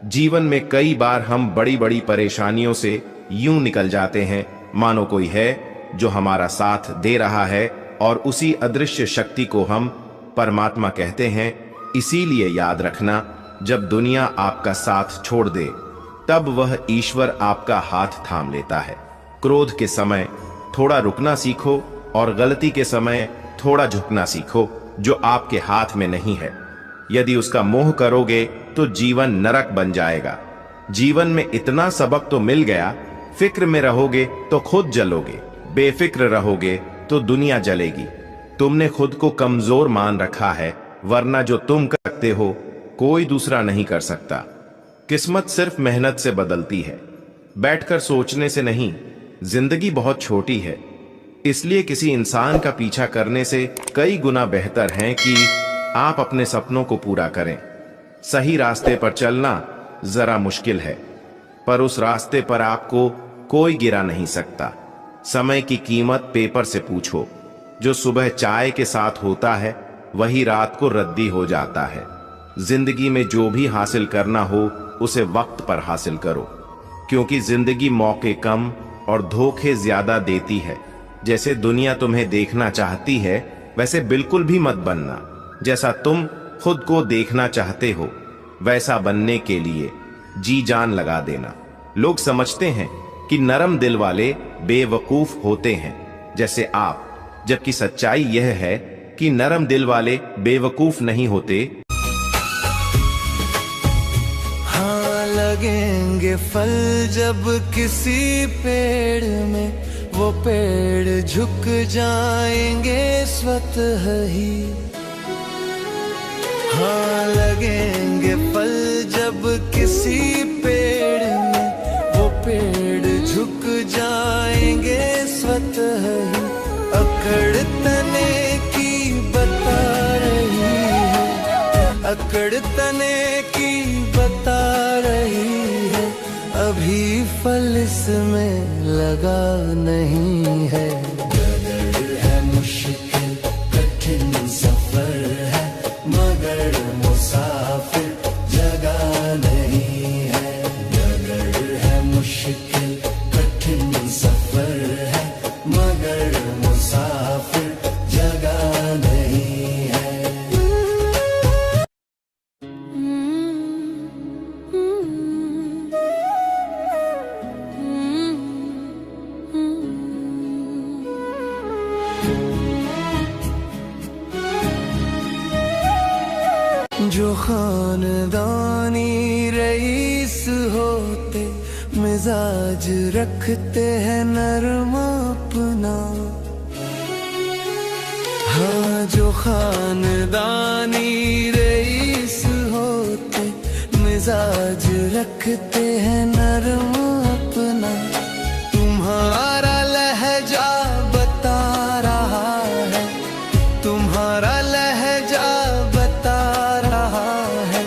Speaker 2: जीवन में कई बार हम बड़ी बड़ी परेशानियों से यूं निकल जाते हैं मानो कोई है जो हमारा साथ दे रहा है, और उसी अदृश्य शक्ति को हम परमात्मा कहते हैं। इसीलिए याद रखना, जब दुनिया आपका साथ छोड़ दे, तब वह ईश्वर आपका हाथ थाम लेता है। क्रोध के समय थोड़ा रुकना सीखो, और गलती के समय थोड़ा झुकना सीखो, जो आपके हाथ में नहीं है। यदि उसका मोह करोगे तो जीवन नरक बन जाएगा। जीवन में इतना सबक तो मिल गया, फिक्र में रहोगे तो खुद जलोगे, बेफिक्र रहोगे तो दुनिया जलेगी। तुमने खुद को कमजोर मान रखा है, वरना जो तुम कर सकते हो कोई दूसरा नहीं कर सकता। किस्मत सिर्फ मेहनत से बदलती है, बैठकर सोचने से नहीं। जिंदगी बहुत छोटी है, इसलिए किसी इंसान का पीछा करने से कई गुना बेहतर है कि आप अपने सपनों को पूरा करें। सही रास्ते पर चलना जरा मुश्किल है, पर उस रास्ते पर आपको कोई गिरा नहीं सकता। समय की कीमत पेपर से पूछो। जो सुबह चाय के साथ होता है, वही रात को रद्दी हो जाता है। जिंदगी में जो भी हासिल करना हो, उसे वक्त पर हासिल करो, क्योंकि जिंदगी मौके कम और धोखे ज्यादा देती है। जैसे दुनिया तुम्हें देखना चाहती है, वैसे बिल्कुल भी मत बनना। जैसा तुम खुद को देखना चाहते हो, वैसा बनने के लिए जी जान लगा देना। लोग समझते हैं कि नरम दिल वाले बेवकूफ होते हैं, जैसे आप, जबकि सच्चाई यह है कि नरम दिल वाले बेवकूफ नहीं होते।
Speaker 3: हाँ, लगेंगे फल जब किसी पेड़ में, वो पेड़ झुक जाएंगे स्वतः ही। हाँ, लगेंगे फल जब किसी पेड़ में, वो पेड़ झुक जाएंगे स्वतः ही। अकड़ तने की बता रही है, अकड़ तने की बता रही है, अभी फल इसमें लगा नहीं है। डगर है मुश्किल कठिन सफर खानदानी रईस होते, मिजाज रखते हैं नरम अपना। हाँ, जो खानदानी रईस होते, मिजाज रखते हैं नरम अपना। तुम्हारा लहजा बता रहा है, तुम्हारा लहजा बता रहा है,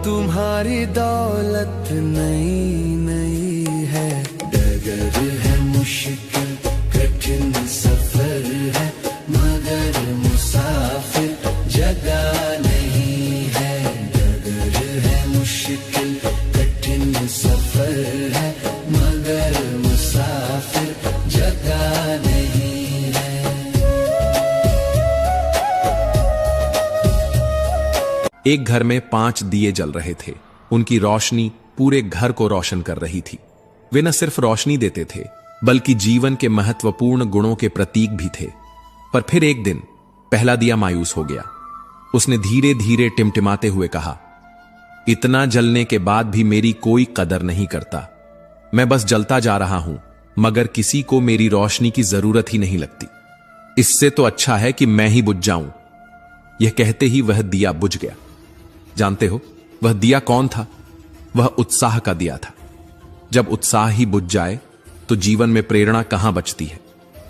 Speaker 3: तुम्हारी दौलत नई नई है। डगर है मुश्किल कठिन सफर है, मगर मुसाफिर जगह नहीं है। डगर है मुश्किल कठिन सफर है, मगर मुसाफिर जगह नहीं है।
Speaker 1: एक घर में 5 दिए जल रहे थे। उनकी रोशनी पूरे घर को रोशन कर रही थी। वे न सिर्फ रोशनी देते थे, बल्कि जीवन के महत्वपूर्ण गुणों के प्रतीक भी थे। पर फिर एक दिन पहला दिया मायूस हो गया। उसने धीरे धीरे टिमटिमाते हुए कहा, इतना जलने के बाद भी मेरी कोई कदर नहीं करता। मैं बस जलता जा रहा हूं, मगर किसी को मेरी रोशनी की जरूरत ही नहीं लगती। इससे तो अच्छा है कि मैं ही बुझ जाऊं। यह कहते ही वह दिया बुझ गया। जानते हो वह दिया कौन था? वह उत्साह का दिया था। जब उत्साह ही बुझ जाए तो जीवन में प्रेरणा कहां बचती है,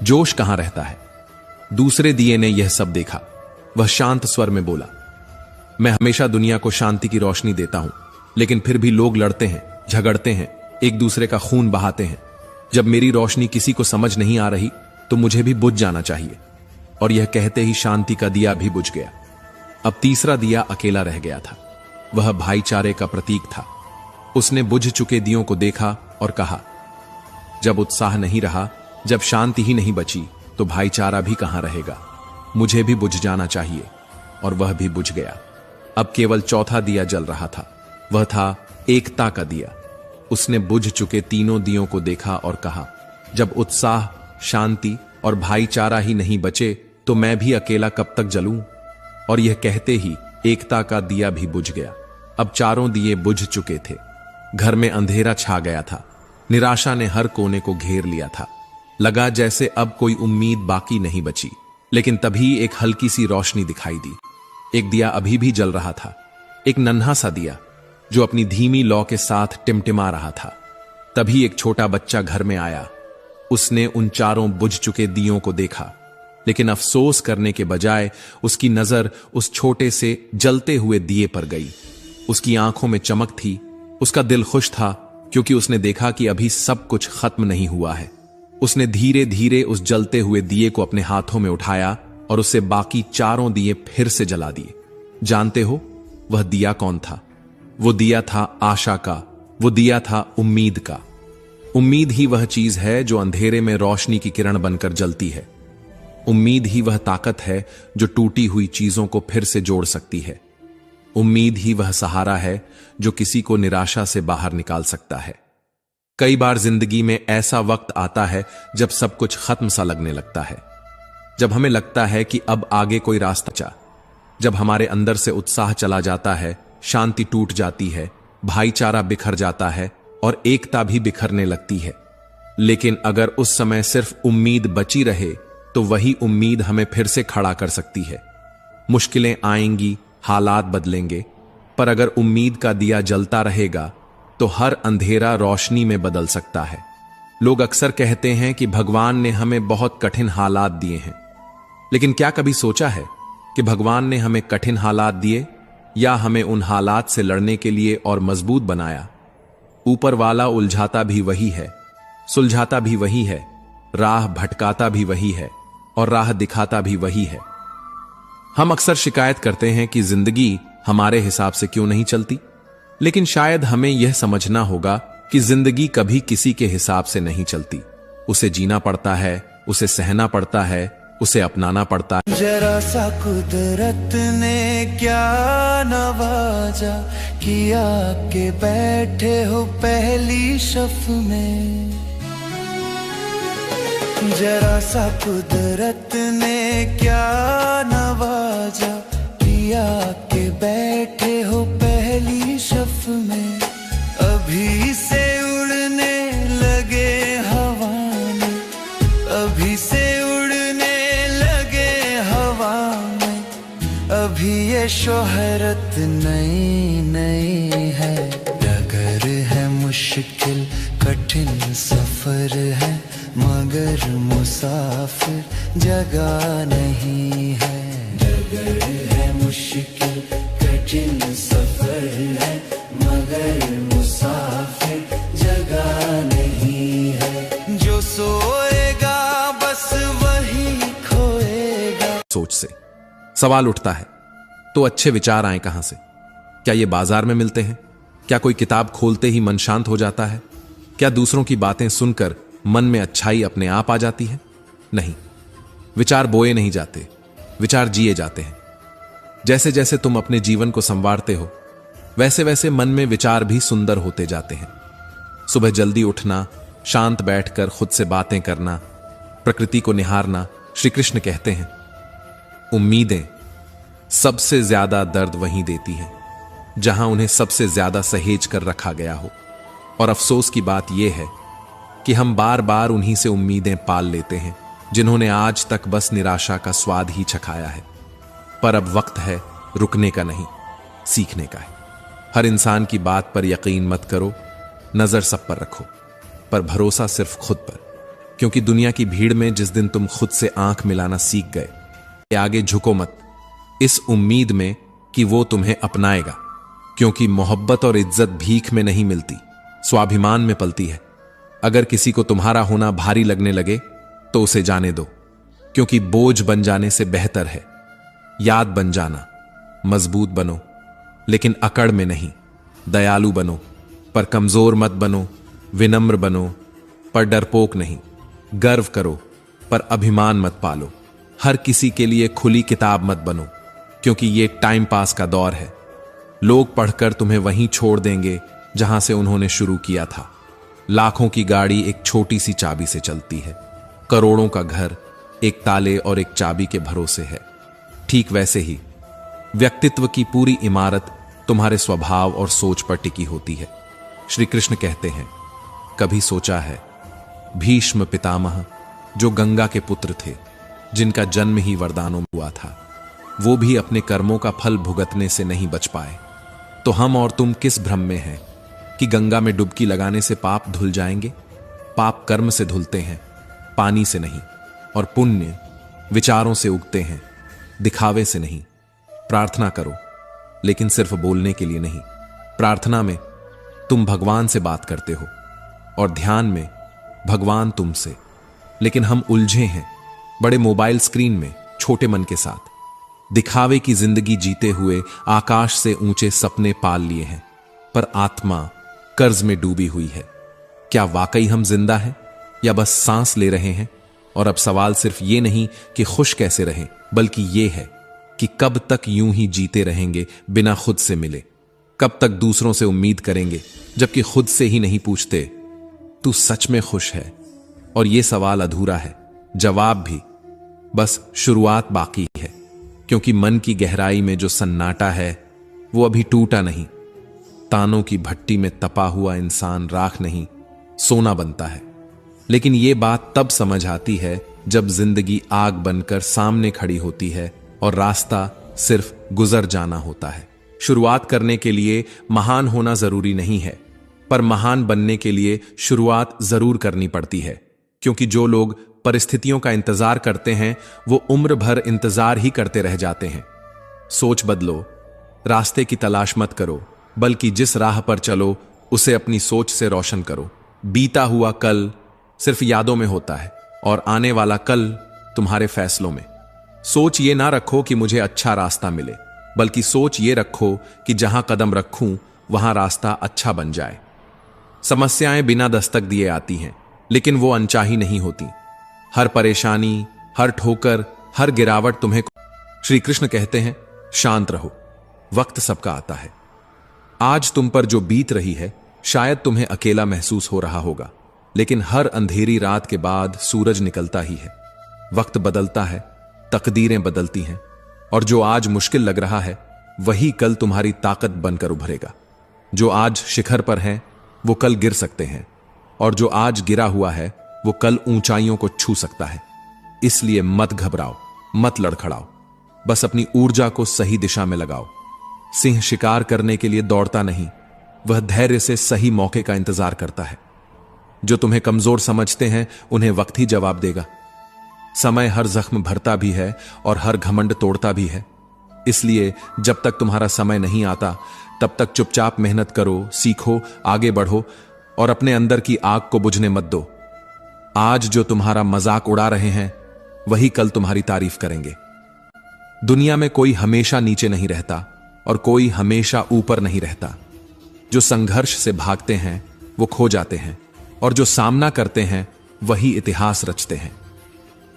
Speaker 1: जोश कहां रहता है। दूसरे दिए ने यह सब देखा। वह शांत स्वर में बोला, मैं हमेशा दुनिया को शांति की रोशनी देता हूं, लेकिन फिर भी लोग लड़ते हैं, झगड़ते हैं, एक दूसरे का खून बहाते हैं। जब मेरी रोशनी किसी को समझ नहीं आ रही तो मुझे भी बुझ जाना चाहिए। और यह कहते ही शांति का दिया भी बुझ गया। अब तीसरा दिया अकेला रह गया था। वह भाईचारे का प्रतीक था। उसने बुझ चुके दियों को देखा और कहा, जब उत्साह नहीं रहा, जब शांति ही नहीं बची, तो भाईचारा भी कहां रहेगा। मुझे भी बुझ जाना चाहिए। और वह भी बुझ गया। अब केवल चौथा दिया जल रहा था। वह था एकता का दिया। उसने बुझ चुके तीनों दियों को देखा और कहा, जब उत्साह, शांति और भाईचारा ही नहीं बचे, तो मैं भी अकेला कब तक जलूं। और यह कहते ही एकता का दिया भी बुझ गया। अब चारों दिए बुझ चुके थे। घर में अंधेरा छा गया था। निराशा ने हर कोने को घेर लिया था। लगा जैसे अब कोई उम्मीद बाकी नहीं बची। लेकिन तभी एक हल्की सी रोशनी दिखाई दी। एक दिया अभी भी जल रहा था, एक नन्हा सा दिया जो अपनी धीमी लौ के साथ टिमटिमा रहा था। तभी एक छोटा बच्चा घर में आया। उसने उन चारों बुझ चुके दियों को देखा, लेकिन अफसोस करने के बजाय उसकी नजर उस छोटे से जलते हुए दिए पर गई। उसकी आंखों में चमक थी। उसका दिल खुश था, क्योंकि उसने देखा कि अभी सब कुछ खत्म नहीं हुआ है। उसने धीरे धीरे उस जलते हुए दिए को अपने हाथों में उठाया और उससे बाकी चारों दिए फिर से जला दिए। जानते हो वह दिया कौन था? वो दिया था आशा का। वो दिया था उम्मीद का। उम्मीद ही वह चीज है जो अंधेरे में रोशनी की किरण बनकर जलती है। उम्मीद ही वह ताकत है जो टूटी हुई चीजों को फिर से जोड़ सकती है। उम्मीद ही वह सहारा है जो किसी को निराशा से बाहर निकाल सकता है। कई बार जिंदगी में ऐसा वक्त आता है जब सब कुछ खत्म सा लगने लगता है, जब हमें लगता है कि अब आगे कोई रास्ता बचा, जब हमारे अंदर से उत्साह चला जाता है, शांति टूट जाती है, भाईचारा बिखर जाता है और एकता भी बिखरने लगती है। लेकिन अगर उस समय सिर्फ उम्मीद बची रहे तो वही उम्मीद हमें फिर से खड़ा कर सकती है। मुश्किलें आएंगी, हालात बदलेंगे, पर अगर उम्मीद का दिया जलता रहेगा तो हर अंधेरा रोशनी में बदल सकता है। लोग अक्सर कहते हैं कि भगवान ने हमें बहुत कठिन हालात दिए हैं, लेकिन क्या कभी सोचा है कि भगवान ने हमें कठिन हालात दिए या हमें उन हालात से लड़ने के लिए और मजबूत बनाया? ऊपर वाला उलझाता भी वही है, सुलझाता भी वही है, राह भटकाता भी वही है और राह दिखाता भी वही है। हम अक्सर शिकायत करते हैं कि जिंदगी हमारे हिसाब से क्यों नहीं चलती, लेकिन शायद हमें यह समझना होगा कि जिंदगी कभी किसी के हिसाब से नहीं चलती। उसे जीना पड़ता है, उसे सहना पड़ता है, उसे अपनाना पड़ता है।
Speaker 3: जरा सा कुदरत ने क्या नवाजा किया के बैठे हो पहली शफ में। जरा सा कुदरत ने क्या नवाजा कि आके बैठे हो पहली शफ में। अभी से उड़ने लगे हवा में, अभी से उड़ने लगे हवा में। अभी ये शोहरत नई नई है, डगर है मुश्किल कठिन सफर है, मगर मुसाफिर जगह नहीं है। डगर है मुश्किल कठिन सफर है, मगर मुसाफिर जगह नहीं है। जो सोएगा बस वही खोएगा।
Speaker 1: सोच से सवाल उठता है, तो अच्छे विचार आए कहां से? क्या ये बाजार में मिलते हैं? क्या कोई किताब खोलते ही मन शांत हो जाता है? क्या दूसरों की बातें सुनकर मन में अच्छाई अपने आप आ जाती है? नहीं, विचार बोए नहीं जाते, विचार जिए जाते हैं। जैसे जैसे तुम अपने जीवन को संवारते हो, वैसे वैसे मन में विचार भी सुंदर होते जाते हैं। सुबह जल्दी उठना, शांत बैठकर खुद से बातें करना, प्रकृति को निहारना। श्री कृष्ण कहते हैं, उम्मीदें सबसे ज्यादा दर्द वहीं देती हैं जहां उन्हें सबसे ज्यादा सहेज कर रखा गया हो। और अफसोस की बात यह है कि हम बार बार उन्हीं से उम्मीदें पाल लेते हैं जिन्होंने आज तक बस निराशा का स्वाद ही चखाया है। पर अब वक्त है रुकने का नहीं, सीखने का है। हर इंसान की बात पर यकीन मत करो, नजर सब पर रखो, पर भरोसा सिर्फ खुद पर। क्योंकि दुनिया की भीड़ में जिस दिन तुम खुद से आंख मिलाना सीख गए, आगे झुको मत इस उम्मीद में कि वो तुम्हें अपनाएगा। क्योंकि मोहब्बत और इज्जत भीख में नहीं मिलती, स्वाभिमान में पलती है। अगर किसी को तुम्हारा होना भारी लगने लगे तो उसे जाने दो, क्योंकि बोझ बन जाने से बेहतर है याद बन जाना। मजबूत बनो लेकिन अकड़ में नहीं, दयालु बनो पर कमजोर मत बनो, विनम्र बनो पर डरपोक नहीं, गर्व करो पर अभिमान मत पालो। हर किसी के लिए खुली किताब मत बनो, क्योंकि ये टाइम पास का दौर है। लोग पढ़कर तुम्हें वहीं छोड़ देंगे जहां से उन्होंने शुरू किया था। लाखों की गाड़ी एक छोटी सी चाबी से चलती है, करोड़ों का घर एक ताले और एक चाबी के भरोसे है। ठीक वैसे ही व्यक्तित्व की पूरी इमारत तुम्हारे स्वभाव और सोच पर टिकी होती है। श्री कृष्ण कहते हैं, कभी सोचा है भीष्म पितामह जो गंगा के पुत्र थे, जिनका जन्म ही वरदानों में हुआ था, वो भी अपने कर्मों का फल भुगतने से नहीं बच पाए। तो हम और तुम किस भ्रम में हैं कि गंगा में डुबकी लगाने से पाप धुल जाएंगे? पाप कर्म से धुलते हैं, पानी से नहीं। और पुण्य विचारों से उगते हैं, दिखावे से नहीं। प्रार्थना करो, लेकिन सिर्फ बोलने के लिए नहीं। प्रार्थना में तुम भगवान से बात करते हो और ध्यान में भगवान तुमसे। लेकिन हम उलझे हैं बड़े मोबाइल स्क्रीन में, छोटे मन के साथ। दिखावे की जिंदगी जीते हुए आकाश से ऊंचे सपने पाल लिए हैं, पर आत्मा कर्ज में डूबी हुई है। क्या वाकई हम जिंदा हैं या बस सांस ले रहे हैं? और अब सवाल सिर्फ ये नहीं कि खुश कैसे रहें, बल्कि ये है कि कब तक यूं ही जीते रहेंगे बिना खुद से मिले? कब तक दूसरों से उम्मीद करेंगे जबकि खुद से ही नहीं पूछते, तू सच में खुश है? और ये सवाल अधूरा है, जवाब भी बस शुरुआत बाकी है। क्योंकि मन की गहराई में जो सन्नाटा है वो अभी टूटा नहीं। तानों की भट्टी में तपा हुआ इंसान राख नहीं, सोना बनता है। लेकिन ये बात तब समझ आती है जब जिंदगी आग बनकर सामने खड़ी होती है और रास्ता सिर्फ गुजर जाना होता है। शुरुआत करने के लिए महान होना जरूरी नहीं है, पर महान बनने के लिए शुरुआत जरूर करनी पड़ती है। क्योंकि जो लोग परिस्थितियों का इंतजार करते हैं वो उम्र भर इंतजार ही करते रह जाते हैं। सोच बदलो, रास्ते की तलाश मत करो, बल्कि जिस राह पर चलो उसे अपनी सोच से रोशन करो। बीता हुआ कल सिर्फ यादों में होता है और आने वाला कल तुम्हारे फैसलों में। सोच ये ना रखो कि मुझे अच्छा रास्ता मिले, बल्कि सोच ये रखो कि जहां कदम रखूं वहां रास्ता अच्छा बन जाए। समस्याएं बिना दस्तक दिए आती हैं, लेकिन वो अनचाही नहीं होती। हर परेशानी, हर ठोकर, हर गिरावट तुम्हें। श्री कृष्ण कहते हैं, शांत रहो, वक्त सबका आता है। आज तुम पर जो बीत रही है शायद तुम्हें अकेला महसूस हो रहा होगा, लेकिन हर अंधेरी रात के बाद सूरज निकलता ही है। वक्त बदलता है, तकदीरें बदलती हैं, और जो आज मुश्किल लग रहा है वही कल तुम्हारी ताकत बनकर उभरेगा। जो आज शिखर पर हैं वो कल गिर सकते हैं, और जो आज गिरा हुआ है वो कल ऊंचाइयों को छू सकता है। इसलिए मत घबराओ, मत लड़खड़ाओ, बस अपनी ऊर्जा को सही दिशा में लगाओ। सिंह शिकार करने के लिए दौड़ता नहीं, वह धैर्य से सही मौके का इंतजार करता है। जो तुम्हें कमजोर समझते हैं उन्हें वक्त ही जवाब देगा। समय हर जख्म भरता भी है और हर घमंड तोड़ता भी है। इसलिए जब तक तुम्हारा समय नहीं आता तब तक चुपचाप मेहनत करो, सीखो, आगे बढ़ो और अपने अंदर की आग को बुझने मत दो। आज जो तुम्हारा मजाक उड़ा रहे हैं वही कल तुम्हारी तारीफ करेंगे। दुनिया में कोई हमेशा नीचे नहीं रहता और कोई हमेशा ऊपर नहीं रहता। जो संघर्ष से भागते हैं वो खो जाते हैं, और जो सामना करते हैं वही इतिहास रचते हैं।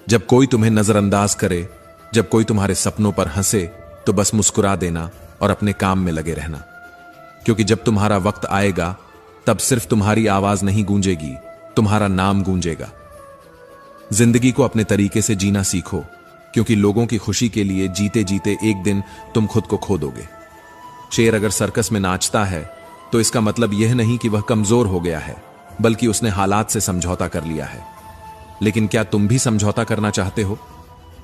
Speaker 1: जब कोई तुम्हें नजरअंदाज करे, जब कोई तुम्हारे सपनों पर हंसे, तो बस मुस्कुरा देना और अपने काम में लगे रहना। क्योंकि जब तुम्हारा वक्त आएगा तब सिर्फ तुम्हारी आवाज नहीं गूंजेगी, तुम्हारा नाम गूंजेगा। जिंदगी को अपने तरीके से जीना सीखो, क्योंकि लोगों की खुशी के लिए जीते जीते एक दिन तुम खुद को खो दोगे। शेर अगर सर्कस में नाचता है तो इसका मतलब यह नहीं कि वह कमजोर हो गया है, बल्कि उसने हालात से समझौता कर लिया है। लेकिन क्या तुम भी समझौता करना चाहते हो?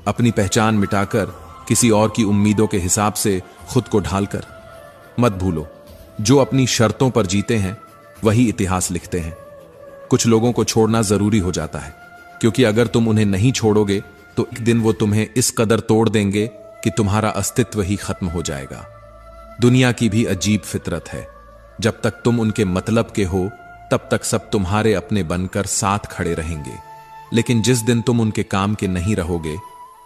Speaker 1: अपनी पहचान मिटाकर किसी और की उम्मीदों के हिसाब से खुद को ढालकर? मत भूलो, जो अपनी शर्तों पर जीते हैं वही इतिहास लिखते हैं। कुछ लोगों को छोड़ना जरूरी हो जाता है, क्योंकि अगर तुम उन्हें नहीं छोड़ोगे तो एक दिन वो तुम्हें इस कदर तोड़ देंगे कि तुम्हारा अस्तित्व ही खत्म हो जाएगा। दुनिया की भी अजीब फितरत है, जब तक तुम उनके मतलब के हो तब तक सब तुम्हारे अपने बनकर साथ खड़े रहेंगे। लेकिन जिस दिन तुम उनके काम के नहीं रहोगे,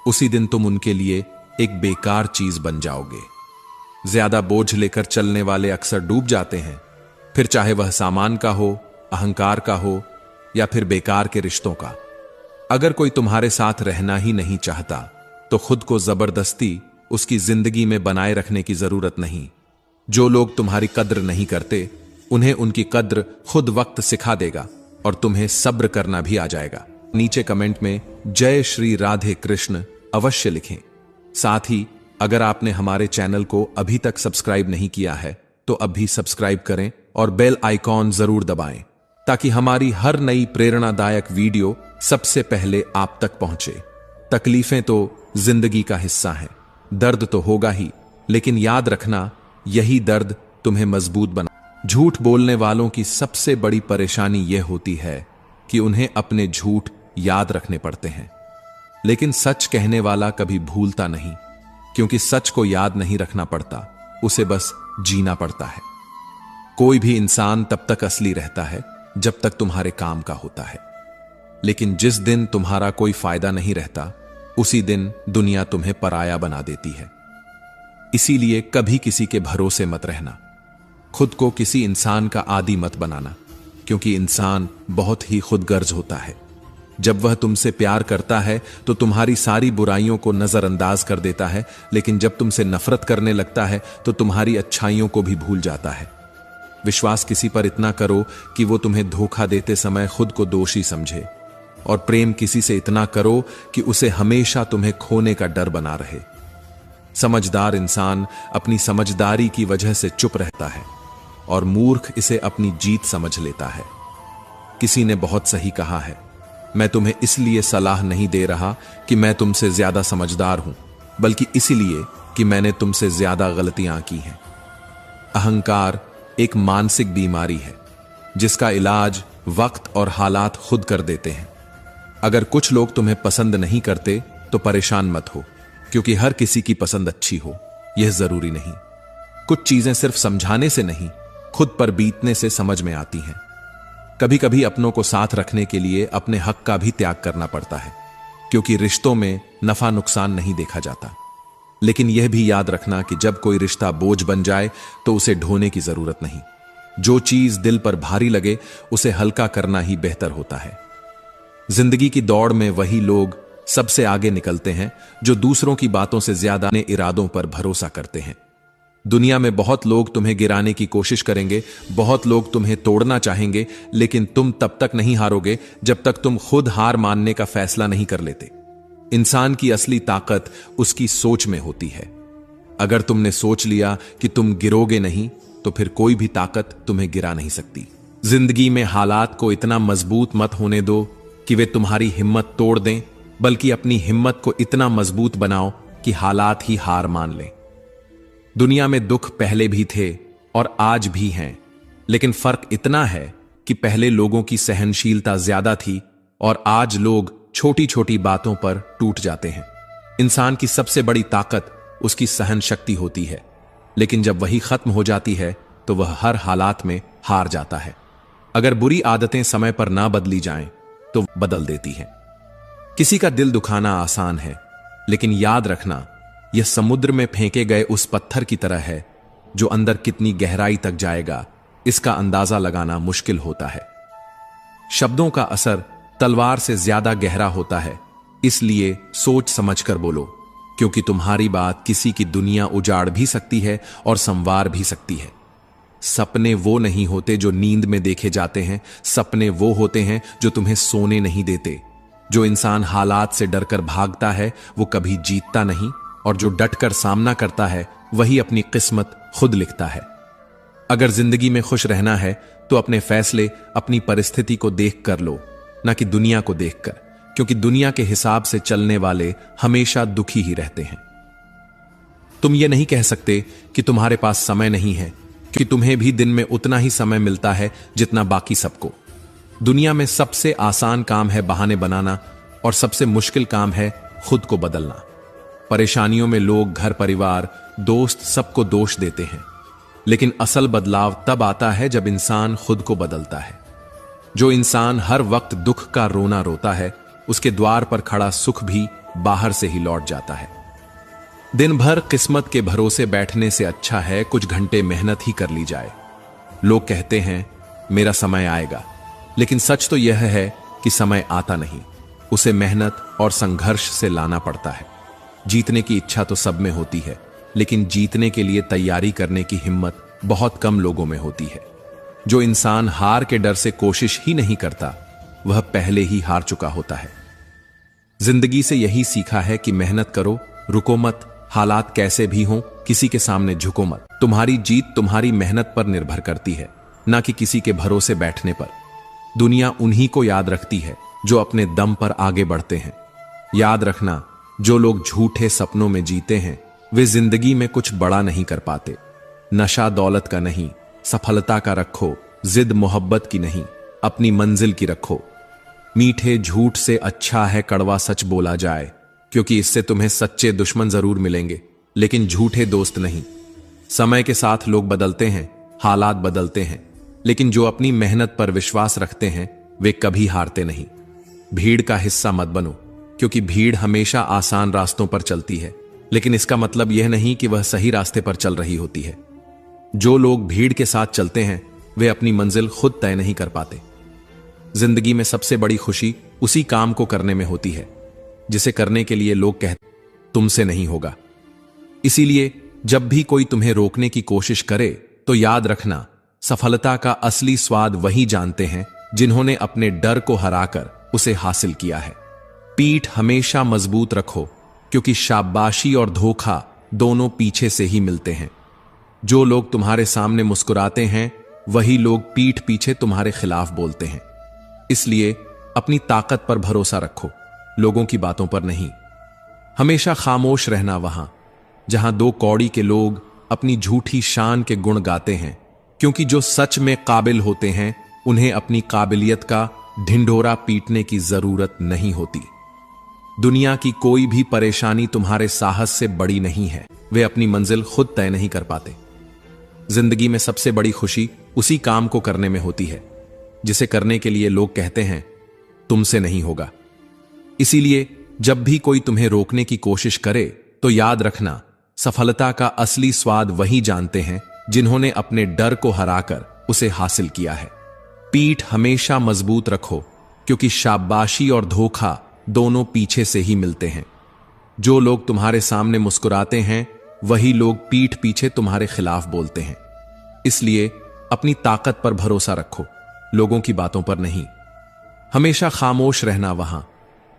Speaker 1: उसी दिन तुम उनके लिए एक बेकार चीज बन जाओगे। ज्यादा बोझ लेकर चलने वाले अक्सर डूब जाते हैं, फिर चाहे वह सामान का हो, अहंकार का हो या फिर बेकार के रिश्तों का। अगर कोई तुम्हारे साथ रहना ही नहीं चाहता तो खुद को जबरदस्ती उसकी जिंदगी में बनाए रखने की जरूरत नहीं। जो लोग तुम्हारी कद्र नहीं करते उन्हें उनकी कद्र खुद वक्त सिखा देगा और तुम्हें सब्र करना भी आ जाएगा। नीचे कमेंट में जय श्री राधे कृष्ण अवश्य लिखें। साथ ही अगर आपने हमारे चैनल को अभी तक सब्सक्राइब नहीं किया है तो अभी सब्सक्राइब करें और बेल आइकॉन जरूर दबाएं, ताकि हमारी हर नई प्रेरणादायक वीडियो सबसे पहले आप तक पहुंचे। तकलीफें तो जिंदगी का हिस्सा हैं, दर्द तो होगा ही, लेकिन याद रखना यही दर्द तुम्हें मजबूत बना। झूठ बोलने वालों की सबसे बड़ी परेशानी यह होती है कि उन्हें अपने झूठ याद रखने पड़ते हैं, लेकिन सच कहने वाला कभी भूलता नहीं, क्योंकि सच को याद नहीं रखना पड़ता, उसे बस जीना पड़ता है। कोई भी इंसान तब तक असली रहता है जब तक तुम्हारे काम का होता है, लेकिन जिस दिन तुम्हारा कोई फायदा नहीं रहता उसी दिन दुनिया तुम्हें पराया बना देती है। इसीलिए कभी किसी के भरोसे मत रहना, खुद को किसी इंसान का आदी मत बनाना, क्योंकि इंसान बहुत ही खुदगर्ज होता है। जब वह तुमसे प्यार करता है तो तुम्हारी सारी बुराइयों को नजरअंदाज कर देता है, लेकिन जब तुमसे नफरत करने लगता है तो तुम्हारी अच्छाइयों को भी भूल जाता है। विश्वास किसी पर इतना करो कि वो तुम्हें धोखा देते समय खुद को दोषी समझे, और प्रेम किसी से इतना करो कि उसे हमेशा तुम्हें खोने का डर बना रहे। समझदार इंसान अपनी समझदारी की वजह से चुप रहता है और मूर्ख इसे अपनी जीत समझ लेता है। किसी ने बहुत सही कहा है, मैं तुम्हें इसलिए सलाह नहीं दे रहा कि मैं तुमसे ज्यादा समझदार हूं, बल्कि इसीलिए कि मैंने तुमसे ज्यादा गलतियां की हैं। अहंकार एक मानसिक बीमारी है जिसका इलाज वक्त और हालात खुद कर देते हैं। अगर कुछ लोग तुम्हें पसंद नहीं करते तो परेशान मत हो, क्योंकि हर किसी की पसंद अच्छी हो यह जरूरी नहीं। कुछ चीजें सिर्फ समझाने से नहीं, खुद पर बीतने से समझ में आती हैं। कभी कभी अपनों को साथ रखने के लिए अपने हक का भी त्याग करना पड़ता है, क्योंकि रिश्तों में नफा नुकसान नहीं देखा जाता। लेकिन यह भी याद रखना कि जब कोई रिश्ता बोझ बन जाए तो उसे ढोने की जरूरत नहीं। जो चीज दिल पर भारी लगे उसे हल्का करना ही बेहतर होता है। जिंदगी की दौड़ में वही लोग सबसे आगे निकलते हैं जो दूसरों की बातों से ज्यादा अपने इरादों पर भरोसा करते हैं। दुनिया में बहुत लोग तुम्हें गिराने की कोशिश करेंगे, बहुत लोग तुम्हें तोड़ना चाहेंगे, लेकिन तुम तब तक नहीं हारोगे जब तक तुम खुद हार मानने का फैसला नहीं कर लेते। इंसान की असली ताकत उसकी सोच में होती है। अगर तुमने सोच लिया कि तुम गिरोगे नहीं, तो फिर कोई भी ताकत तुम्हें गिरा नहीं सकती। जिंदगी में हालात को इतना मजबूत मत होने दो कि वे तुम्हारी हिम्मत तोड़ दें, बल्कि अपनी हिम्मत को इतना मजबूत बनाओ कि हालात ही हार मान लें। दुनिया में दुख पहले भी थे और आज भी हैं, लेकिन फर्क इतना है कि पहले लोगों की सहनशीलता ज्यादा थी और आज लोग छोटी छोटी बातों पर टूट जाते हैं। इंसान की सबसे बड़ी ताकत उसकी सहन शक्ति होती है, लेकिन जब वही खत्म हो जाती है तो वह हर हालात में हार जाता है। अगर बुरी आदतें समय पर ना बदली जाएं तो बदल देती हैं। किसी का दिल दुखाना आसान है, लेकिन याद रखना यह समुद्र में फेंके गए उस पत्थर की तरह है जो अंदर कितनी गहराई तक जाएगा इसका अंदाजा लगाना मुश्किल होता है। शब्दों का असर तलवार से ज्यादा गहरा होता है, इसलिए सोच समझकर बोलो, क्योंकि तुम्हारी बात किसी की दुनिया उजाड़ भी सकती है और संवार भी सकती है। सपने वो नहीं होते जो नींद में देखे जाते हैं, सपने वो होते हैं जो तुम्हें सोने नहीं देते। जो इंसान हालात से डरकर भागता है वो कभी जीतता नहीं, और जो डटकर सामना करता है वही अपनी किस्मत खुद लिखता है। अगर जिंदगी में खुश रहना है तो अपने फैसले अपनी परिस्थिति को देख कर लो, ना कि दुनिया को देखकर, क्योंकि दुनिया के हिसाब से चलने वाले हमेशा दुखी ही रहते हैं। तुम ये नहीं कह सकते कि तुम्हारे पास समय नहीं है, कि तुम्हें भी दिन में उतना ही समय मिलता है जितना बाकी सबको। दुनिया में सबसे आसान काम है बहाने बनाना और सबसे मुश्किल काम है खुद को बदलना। परेशानियों में लोग घर परिवार दोस्त सबको दोष देते हैं, लेकिन असल बदलाव तब आता है जब इंसान खुद को बदलता है। जो इंसान हर वक्त दुख का रोना रोता है, उसके द्वार पर खड़ा सुख भी बाहर से ही लौट जाता है। दिन भर किस्मत के भरोसे बैठने से अच्छा है कुछ घंटे मेहनत ही कर ली जाए। लोग कहते हैं मेरा समय आएगा, लेकिन सच तो यह है कि समय आता नहीं, उसे मेहनत और संघर्ष से लाना पड़ता है। जीतने की इच्छा तो सब में होती है, लेकिन जीतने के लिए तैयारी करने की हिम्मत बहुत कम लोगों में होती है। जो इंसान हार के डर से कोशिश ही नहीं करता, वह पहले ही हार चुका होता है। जिंदगी से यही सीखा है कि मेहनत करो, रुको मत, हालात कैसे भी हों किसी के सामने झुको मत। तुम्हारी जीत तुम्हारी मेहनत पर निर्भर करती है, ना कि किसी के भरोसे बैठने पर। दुनिया उन्हीं को याद रखती है जो अपने दम पर आगे बढ़ते हैं। याद रखना, जो लोग झूठे सपनों में जीते हैं वे जिंदगी में कुछ बड़ा नहीं कर पाते। नशा दौलत का नहीं, सफलता का रखो, जिद मोहब्बत की नहीं, अपनी मंजिल की रखो। मीठे झूठ से अच्छा है कड़वा सच बोला जाए, क्योंकि इससे तुम्हें सच्चे दुश्मन जरूर मिलेंगे, लेकिन झूठे दोस्त नहीं। समय के साथ लोग बदलते हैं, हालात बदलते हैं, लेकिन जो अपनी मेहनत पर विश्वास रखते हैं वे कभी हारते नहीं। भीड़ का हिस्सा मत बनो, क्योंकि भीड़ हमेशा आसान रास्तों पर चलती है, लेकिन इसका मतलब यह नहीं कि वह सही रास्ते पर चल रही होती है। जो लोग भीड़ के साथ चलते हैं वे अपनी मंजिल खुद तय नहीं कर पाते। जिंदगी में सबसे बड़ी खुशी उसी काम को करने में होती है जिसे करने के लिए लोग कहते तुमसे नहीं होगा। इसीलिए जब भी कोई तुम्हें रोकने की कोशिश करे तो याद रखना, सफलता का असली स्वाद वही जानते हैं जिन्होंने अपने डर को हराकर उसे हासिल किया है। पीठ हमेशा मजबूत रखो, क्योंकि शाबाशी और धोखा दोनों पीछे से ही मिलते हैं। जो लोग तुम्हारे सामने मुस्कुराते हैं वही लोग पीठ पीछे तुम्हारे खिलाफ बोलते हैं। इसलिए अपनी ताकत पर भरोसा रखो, लोगों की बातों पर नहीं। हमेशा खामोश रहना वहां जहां दो कौड़ी के लोग अपनी झूठी शान के गुण गाते हैं, क्योंकि जो सच में काबिल होते हैं उन्हें अपनी काबिलियत का ढिंढोरा पीटने की जरूरत नहीं होती। दुनिया की कोई भी परेशानी तुम्हारे साहस से बड़ी नहीं है, वे अपनी मंजिल खुद तय नहीं कर पाते। जिंदगी में सबसे बड़ी खुशी उसी काम को करने में होती है जिसे करने के लिए लोग कहते हैं तुमसे नहीं होगा। इसीलिए जब भी कोई तुम्हें रोकने की कोशिश करे तो याद रखना, सफलता का असली स्वाद वही जानते हैं जिन्होंने अपने डर को हराकर उसे हासिल किया है। पीठ हमेशा मजबूत रखो, क्योंकि शाबाशी और धोखा दोनों पीछे से ही मिलते हैं। जो लोग तुम्हारे सामने मुस्कुराते हैं वही लोग पीठ पीछे तुम्हारे खिलाफ बोलते हैं। इसलिए अपनी ताकत पर भरोसा रखो, लोगों की बातों पर नहीं। हमेशा खामोश रहना वहां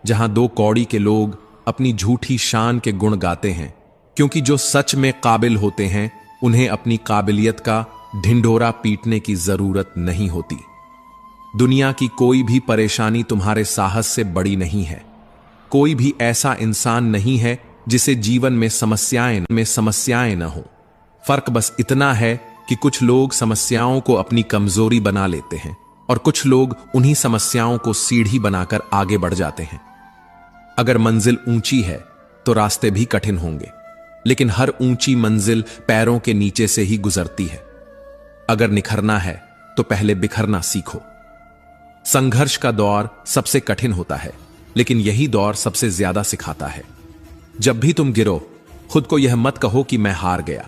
Speaker 1: जहां दो कौड़ी के लोग अपनी झूठी शान के गुण गाते हैं, क्योंकि जो सच में काबिल होते हैं उन्हें अपनी काबिलियत का ढिंढोरा पीटने की जरूरत नहीं होती। दुनिया की कोई भी परेशानी तुम्हारे साहस से बड़ी नहीं है। कोई भी ऐसा इंसान नहीं है जिसे जीवन में समस्याएं न हो। फर्क बस इतना है कि कुछ लोग समस्याओं को अपनी कमजोरी बना लेते हैं और कुछ लोग उन्हीं समस्याओं को सीढ़ी बनाकर आगे बढ़ जाते हैं। अगर मंजिल ऊंची है तो रास्ते भी कठिन होंगे, लेकिन हर ऊंची मंजिल पैरों के नीचे से ही गुजरती है। अगर निखरना है तो पहले बिखरना सीखो। संघर्ष का दौर सबसे कठिन होता है, लेकिन यही दौर सबसे ज्यादा सिखाता है। जब भी तुम गिरो, खुद को यह मत कहो कि मैं हार गया,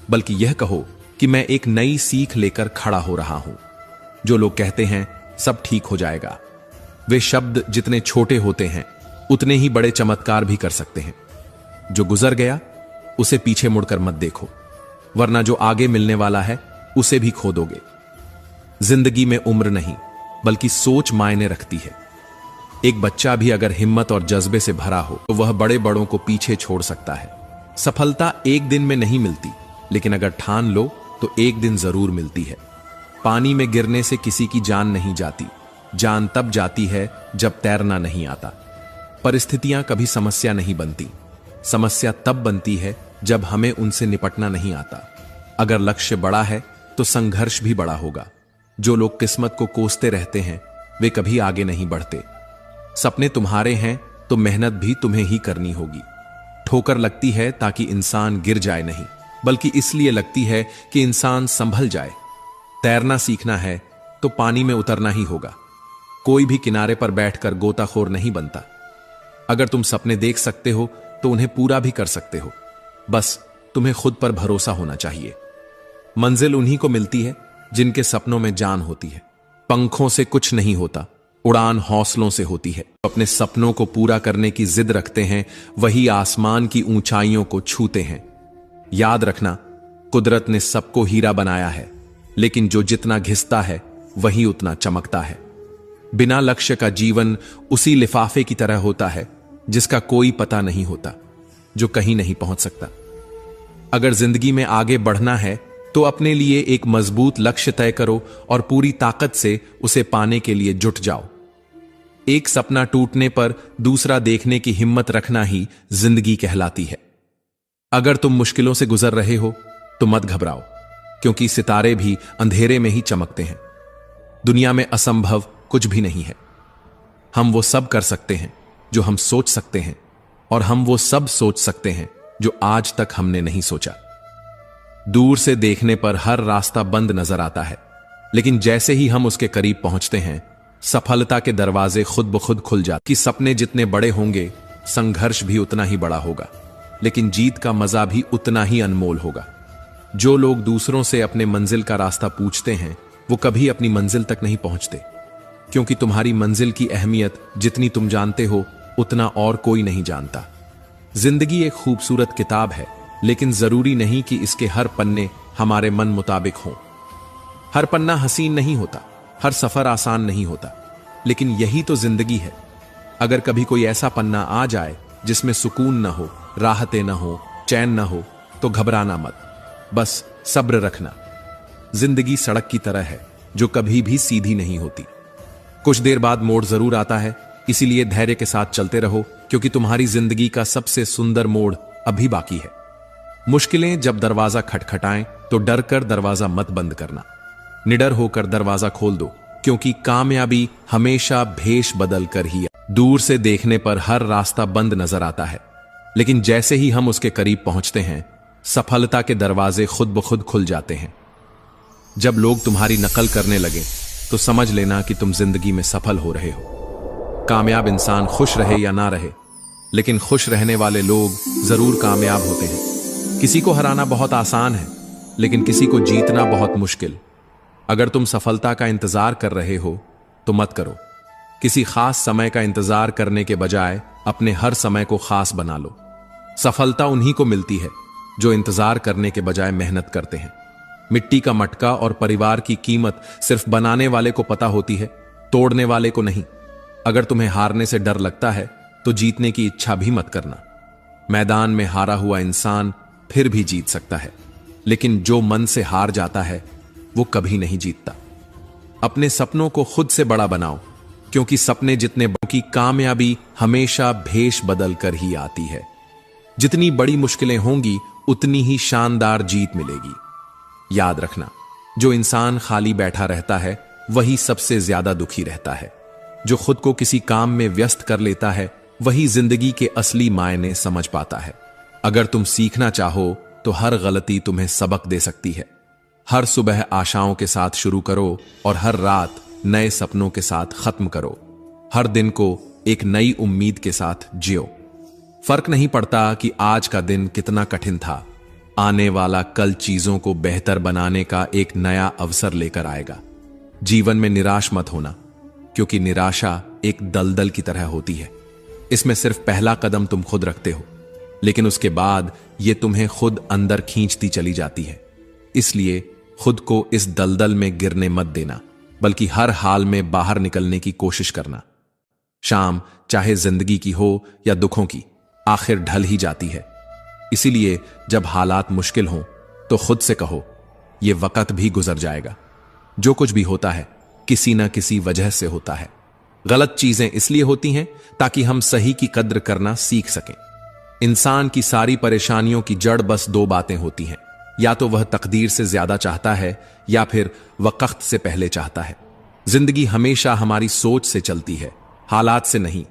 Speaker 1: बल्कि यह कहो कि मैं एक नई सीख लेकर खड़ा हो रहा हूं। जो लोग कहते हैं सब ठीक हो जाएगा, वे शब्द जितने छोटे होते हैं उतने ही बड़े चमत्कार भी कर सकते हैं। जो गुजर गया उसे पीछे मुड़कर मत देखो, वरना जो आगे मिलने वाला है उसे भी खो दोगे। जिंदगी में उम्र नहीं बल्कि सोच मायने रखती है। एक बच्चा भी अगर हिम्मत और जज्बे से भरा हो तो वह बड़े बड़ों को पीछे छोड़ सकता है। सफलता एक दिन में नहीं मिलती, लेकिन अगर ठान लो तो एक दिन जरूर मिलती है। पानी में गिरने से किसी की जान नहीं जाती, जान तब जाती है जब तैरना नहीं आता। परिस्थितियां कभी समस्या नहीं बनती, समस्या तब बनती है जब हमें उनसे निपटना नहीं आता। अगर लक्ष्य बड़ा है तो संघर्ष भी बड़ा होगा। जो लोग किस्मत को कोसते रहते हैं वे कभी आगे नहीं बढ़ते। सपने तुम्हारे हैं तो मेहनत भी तुम्हें ही करनी होगी। ठोकर लगती है ताकि इंसान गिर जाए नहीं, बल्कि इसलिए लगती है कि इंसान संभल जाए। तैरना सीखना है तो पानी में उतरना ही होगा। कोई भी किनारे पर बैठकर गोताखोर नहीं बनता। अगर तुम सपने देख सकते हो तो उन्हें पूरा भी कर सकते हो, बस तुम्हें खुद पर भरोसा होना चाहिए। मंजिल उन्हीं को मिलती है जिनके सपनों में जान होती है। पंखों से कुछ नहीं होता, उड़ान हौसलों से होती है। अपने सपनों को पूरा करने की जिद रखते हैं वही आसमान की ऊंचाइयों को छूते हैं। याद रखना, कुदरत ने सबको हीरा बनाया है, लेकिन जो जितना घिसता है वही उतना चमकता है। बिना लक्ष्य का जीवन उसी लिफाफे की तरह होता है जिसका कोई पता नहीं होता, जो कहीं नहीं पहुंच सकता। अगर जिंदगी में आगे बढ़ना है तो अपने लिए एक मजबूत लक्ष्य तय करो और पूरी ताकत से उसे पाने के लिए जुट जाओ। एक सपना टूटने पर दूसरा देखने की हिम्मत रखना ही जिंदगी कहलाती है। अगर तुम मुश्किलों से गुजर रहे हो तो मत घबराओ, क्योंकि सितारे भी अंधेरे में ही चमकते हैं। दुनिया में असंभव कुछ भी नहीं है। हम वो सब कर सकते हैं जो हम सोच सकते हैं, और हम वो सब सोच सकते हैं जो आज तक हमने नहीं सोचा। दूर से देखने पर हर रास्ता बंद नजर आता है, लेकिन जैसे ही हम उसके करीब पहुंचते हैं सफलता के दरवाजे खुद ब खुद खुल जाते। कि सपने जितने बड़े होंगे संघर्ष भी उतना ही बड़ा होगा, लेकिन जीत का मजा भी उतना ही अनमोल होगा। जो लोग दूसरों से अपने मंजिल का रास्ता पूछते हैं वो कभी अपनी मंजिल तक नहीं पहुंचते, क्योंकि तुम्हारी मंजिल की अहमियत जितनी तुम जानते हो उतना और कोई नहीं जानता। जिंदगी एक खूबसूरत किताब है, लेकिन जरूरी नहीं कि इसके हर पन्ने हमारे मन मुताबिक हों। हर पन्ना हसीन नहीं होता, हर सफर आसान नहीं होता, लेकिन यही तो जिंदगी है। अगर कभी कोई ऐसा पन्ना आ जाए जिसमें सुकून न हो, राहतें न हो, चैन न हो, तो घबराना मत, बस सब्र रखना। जिंदगी सड़क की तरह है जो कभी भी सीधी नहीं होती। कुछ देर बाद मोड़ जरूर आता है, इसीलिए धैर्य के साथ चलते रहो, क्योंकि तुम्हारी जिंदगी का सबसे सुंदर मोड़ अभी बाकी है। मुश्किलें जब दरवाजा खटखटाएं तो डर कर दरवाजा मत बंद करना, निडर होकर दरवाजा खोल दो, क्योंकि कामयाबी हमेशा भेष बदल कर ही। दूर से देखने पर हर रास्ता बंद नजर आता है, लेकिन जैसे ही हम उसके करीब पहुंचते हैं सफलता के दरवाजे खुद ब खुद खुल जाते हैं। जब लोग तुम्हारी नकल करने लगे तो समझ लेना कि तुम जिंदगी में सफल हो रहे हो। कामयाब इंसान खुश रहे या ना रहे, लेकिन खुश रहने वाले लोग जरूर कामयाब होते हैं। किसी को हराना बहुत आसान है, लेकिन किसी को जीतना बहुत मुश्किल। अगर तुम सफलता का इंतजार कर रहे हो तो मत करो। किसी खास समय का इंतजार करने के बजाय अपने हर समय को खास बना लो। सफलता उन्हीं को मिलती है जो इंतजार करने के बजाय मेहनत करते हैं। मिट्टी का मटका और परिवार की कीमत सिर्फ बनाने वाले को पता होती है, तोड़ने वाले को नहीं। अगर तुम्हें हारने से डर लगता है तो जीतने की इच्छा भी मत करना। मैदान में हारा हुआ इंसान फिर भी जीत सकता है, लेकिन जो मन से हार जाता है वो कभी नहीं जीतता। अपने सपनों को खुद से बड़ा बनाओ, क्योंकि सपने जितने बड़ों की कामयाबी हमेशा भेष बदल कर ही आती है। जितनी बड़ी मुश्किलें होंगी उतनी ही शानदार जीत मिलेगी। याद रखना, जो इंसान खाली बैठा रहता है वही सबसे ज्यादा दुखी रहता है। जो खुद को किसी काम में व्यस्त कर लेता है वही जिंदगी के असली मायने समझ पाता है। अगर तुम सीखना चाहो तो हर गलती तुम्हें सबक दे सकती है। हर सुबह आशाओं के साथ शुरू करो और हर रात नए सपनों के साथ खत्म करो। हर दिन को एक नई उम्मीद के साथ जियो। फर्क नहीं पड़ता कि आज का दिन कितना कठिन था, आने वाला कल चीजों को बेहतर बनाने का एक नया अवसर लेकर आएगा। जीवन में निराश मत होना, क्योंकि निराशा एक दलदल की तरह होती है। इसमें सिर्फ पहला कदम तुम खुद रखते हो, लेकिन उसके बाद यह तुम्हें खुद अंदर खींचती चली जाती है। इसलिए खुद को इस दलदल में गिरने मत देना, बल्कि हर हाल में बाहर निकलने की कोशिश करना। शाम चाहे जिंदगी की हो या दुखों की, आखिर ढल ही जाती है। इसीलिए जब हालात मुश्किल हों तो खुद से कहो, यह वक्त भी गुजर जाएगा। जो कुछ भी होता है किसी ना किसी वजह से होता है। गलत चीजें इसलिए होती हैं ताकि हम सही की कद्र करना सीख सकें। इंसान की सारी परेशानियों की जड़ बस दो बातें होती हैं, या तो वह तकदीर से ज्यादा चाहता है या फिर वक्त से पहले चाहता है। जिंदगी हमेशा हमारी सोच से चलती है, हालात से नहीं।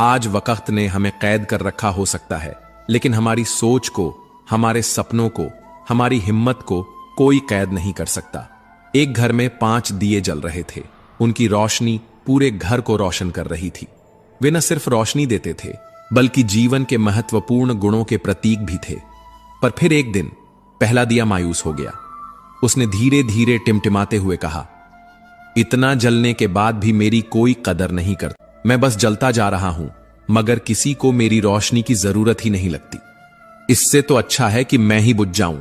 Speaker 1: आज वक्त ने हमें कैद कर रखा हो सकता है, लेकिन हमारी सोच को, हमारे सपनों को, हमारी हिम्मत को कोई कैद नहीं कर सकता। एक घर में 5 दिए जल रहे थे। उनकी रोशनी पूरे घर को रोशन कर रही थी। वे न सिर्फ रोशनी देते थे, बल्कि जीवन के महत्वपूर्ण गुणों के प्रतीक भी थे। पर फिर एक दिन पहला दिया मायूस हो गया। उसने धीरे धीरे टिमटिमाते हुए कहा, इतना जलने के बाद भी मेरी कोई कदर नहीं करता। मैं बस जलता जा रहा हूं, मगर किसी को मेरी रोशनी की जरूरत ही नहीं लगती। इससे तो अच्छा है कि मैं ही बुझ जाऊं।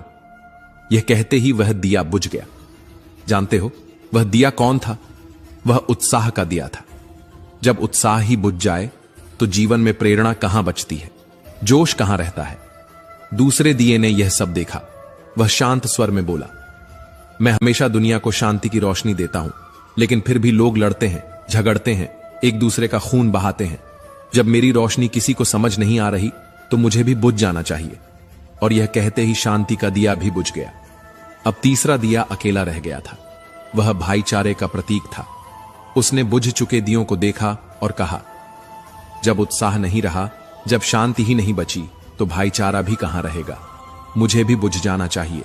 Speaker 1: यह कहते ही वह दिया बुझ गया। जानते हो वह दिया कौन था? वह उत्साह का दिया था। जब उत्साह ही बुझ जाए तो जीवन में प्रेरणा कहां बचती है, जोश कहां रहता है। दूसरे दिए ने यह सब देखा। वह शांत स्वर में बोला, मैं हमेशा दुनिया को शांति की रोशनी देता हूं, लेकिन फिर भी लोग लड़ते हैं, झगड़ते हैं, एक दूसरे का खून बहाते हैं। जब मेरी रोशनी किसी को समझ नहीं आ रही तो मुझे भी बुझ जाना चाहिए। और यह कहते ही शांति का दिया भी बुझ गया। अब तीसरा दिया अकेला रह गया था। वह भाईचारे का प्रतीक था। उसने बुझ चुके दियों को देखा और कहा, जब उत्साह नहीं रहा, जब शांति ही नहीं बची, तो भाईचारा भी कहां रहेगा। मुझे भी बुझ जाना चाहिए।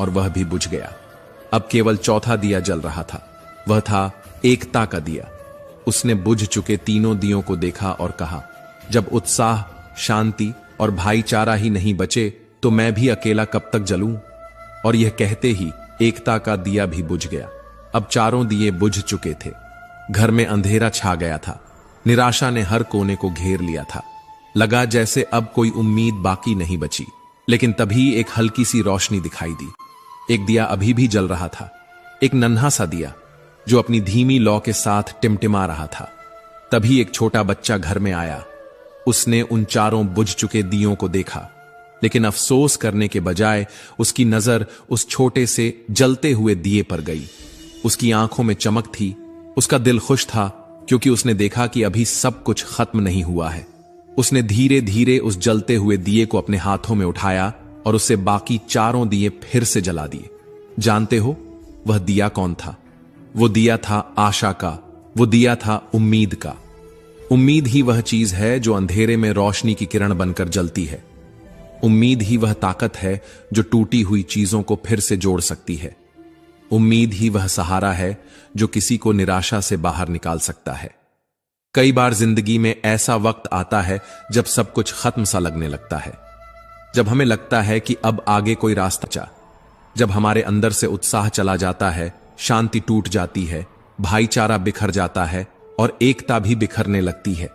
Speaker 1: और वह भी बुझ गया। अब केवल चौथा दिया जल रहा था। वह था एकता का दिया। उसने बुझ चुके तीनों दियों को देखा और कहा, जब उत्साह, शांति और भाईचारा ही नहीं बचे तो मैं भी अकेला कब तक जलूं। और यह कहते ही एकता का दिया भी बुझ गया। अब चारों दिए बुझ चुके थे। घर में अंधेरा छा गया था। निराशा ने हर कोने को घेर लिया था। लगा जैसे अब कोई उम्मीद बाकी नहीं बची। लेकिन तभी एक हल्की सी रोशनी दिखाई दी। एक दिया अभी भी जल रहा था, एक नन्हा सा दिया जो अपनी धीमी लौ के साथ टिमटिमा रहा था। तभी एक छोटा बच्चा घर में आया। उसने उन चारों बुझ चुके दियों को देखा, लेकिन अफसोस करने के बजाय उसकी नजर उस छोटे से जलते हुए दिए पर गई। उसकी आंखों में चमक थी। उसका दिल खुश था, क्योंकि उसने देखा कि अभी सब कुछ खत्म नहीं हुआ है। उसने धीरे धीरे उस जलते हुए दिए को अपने हाथों में उठाया और उससे बाकी चारों दिए फिर से जला दिए। जानते हो वह दिया कौन था? वो दिया था आशा का। वो दिया था उम्मीद का। उम्मीद ही वह चीज है जो अंधेरे में रोशनी की किरण बनकर जलती है। उम्मीद ही वह ताकत है जो टूटी हुई चीजों को फिर से जोड़ सकती है। उम्मीद ही वह सहारा है जो किसी को निराशा से बाहर निकाल सकता है। कई बार जिंदगी में ऐसा वक्त आता है जब सब कुछ खत्म सा लगने लगता है, जब हमें लगता है कि अब आगे कोई रास्ता बचा, जब हमारे अंदर से उत्साह चला जाता है, शांति टूट जाती है, भाईचारा बिखर जाता है और एकता भी बिखरने लगती है।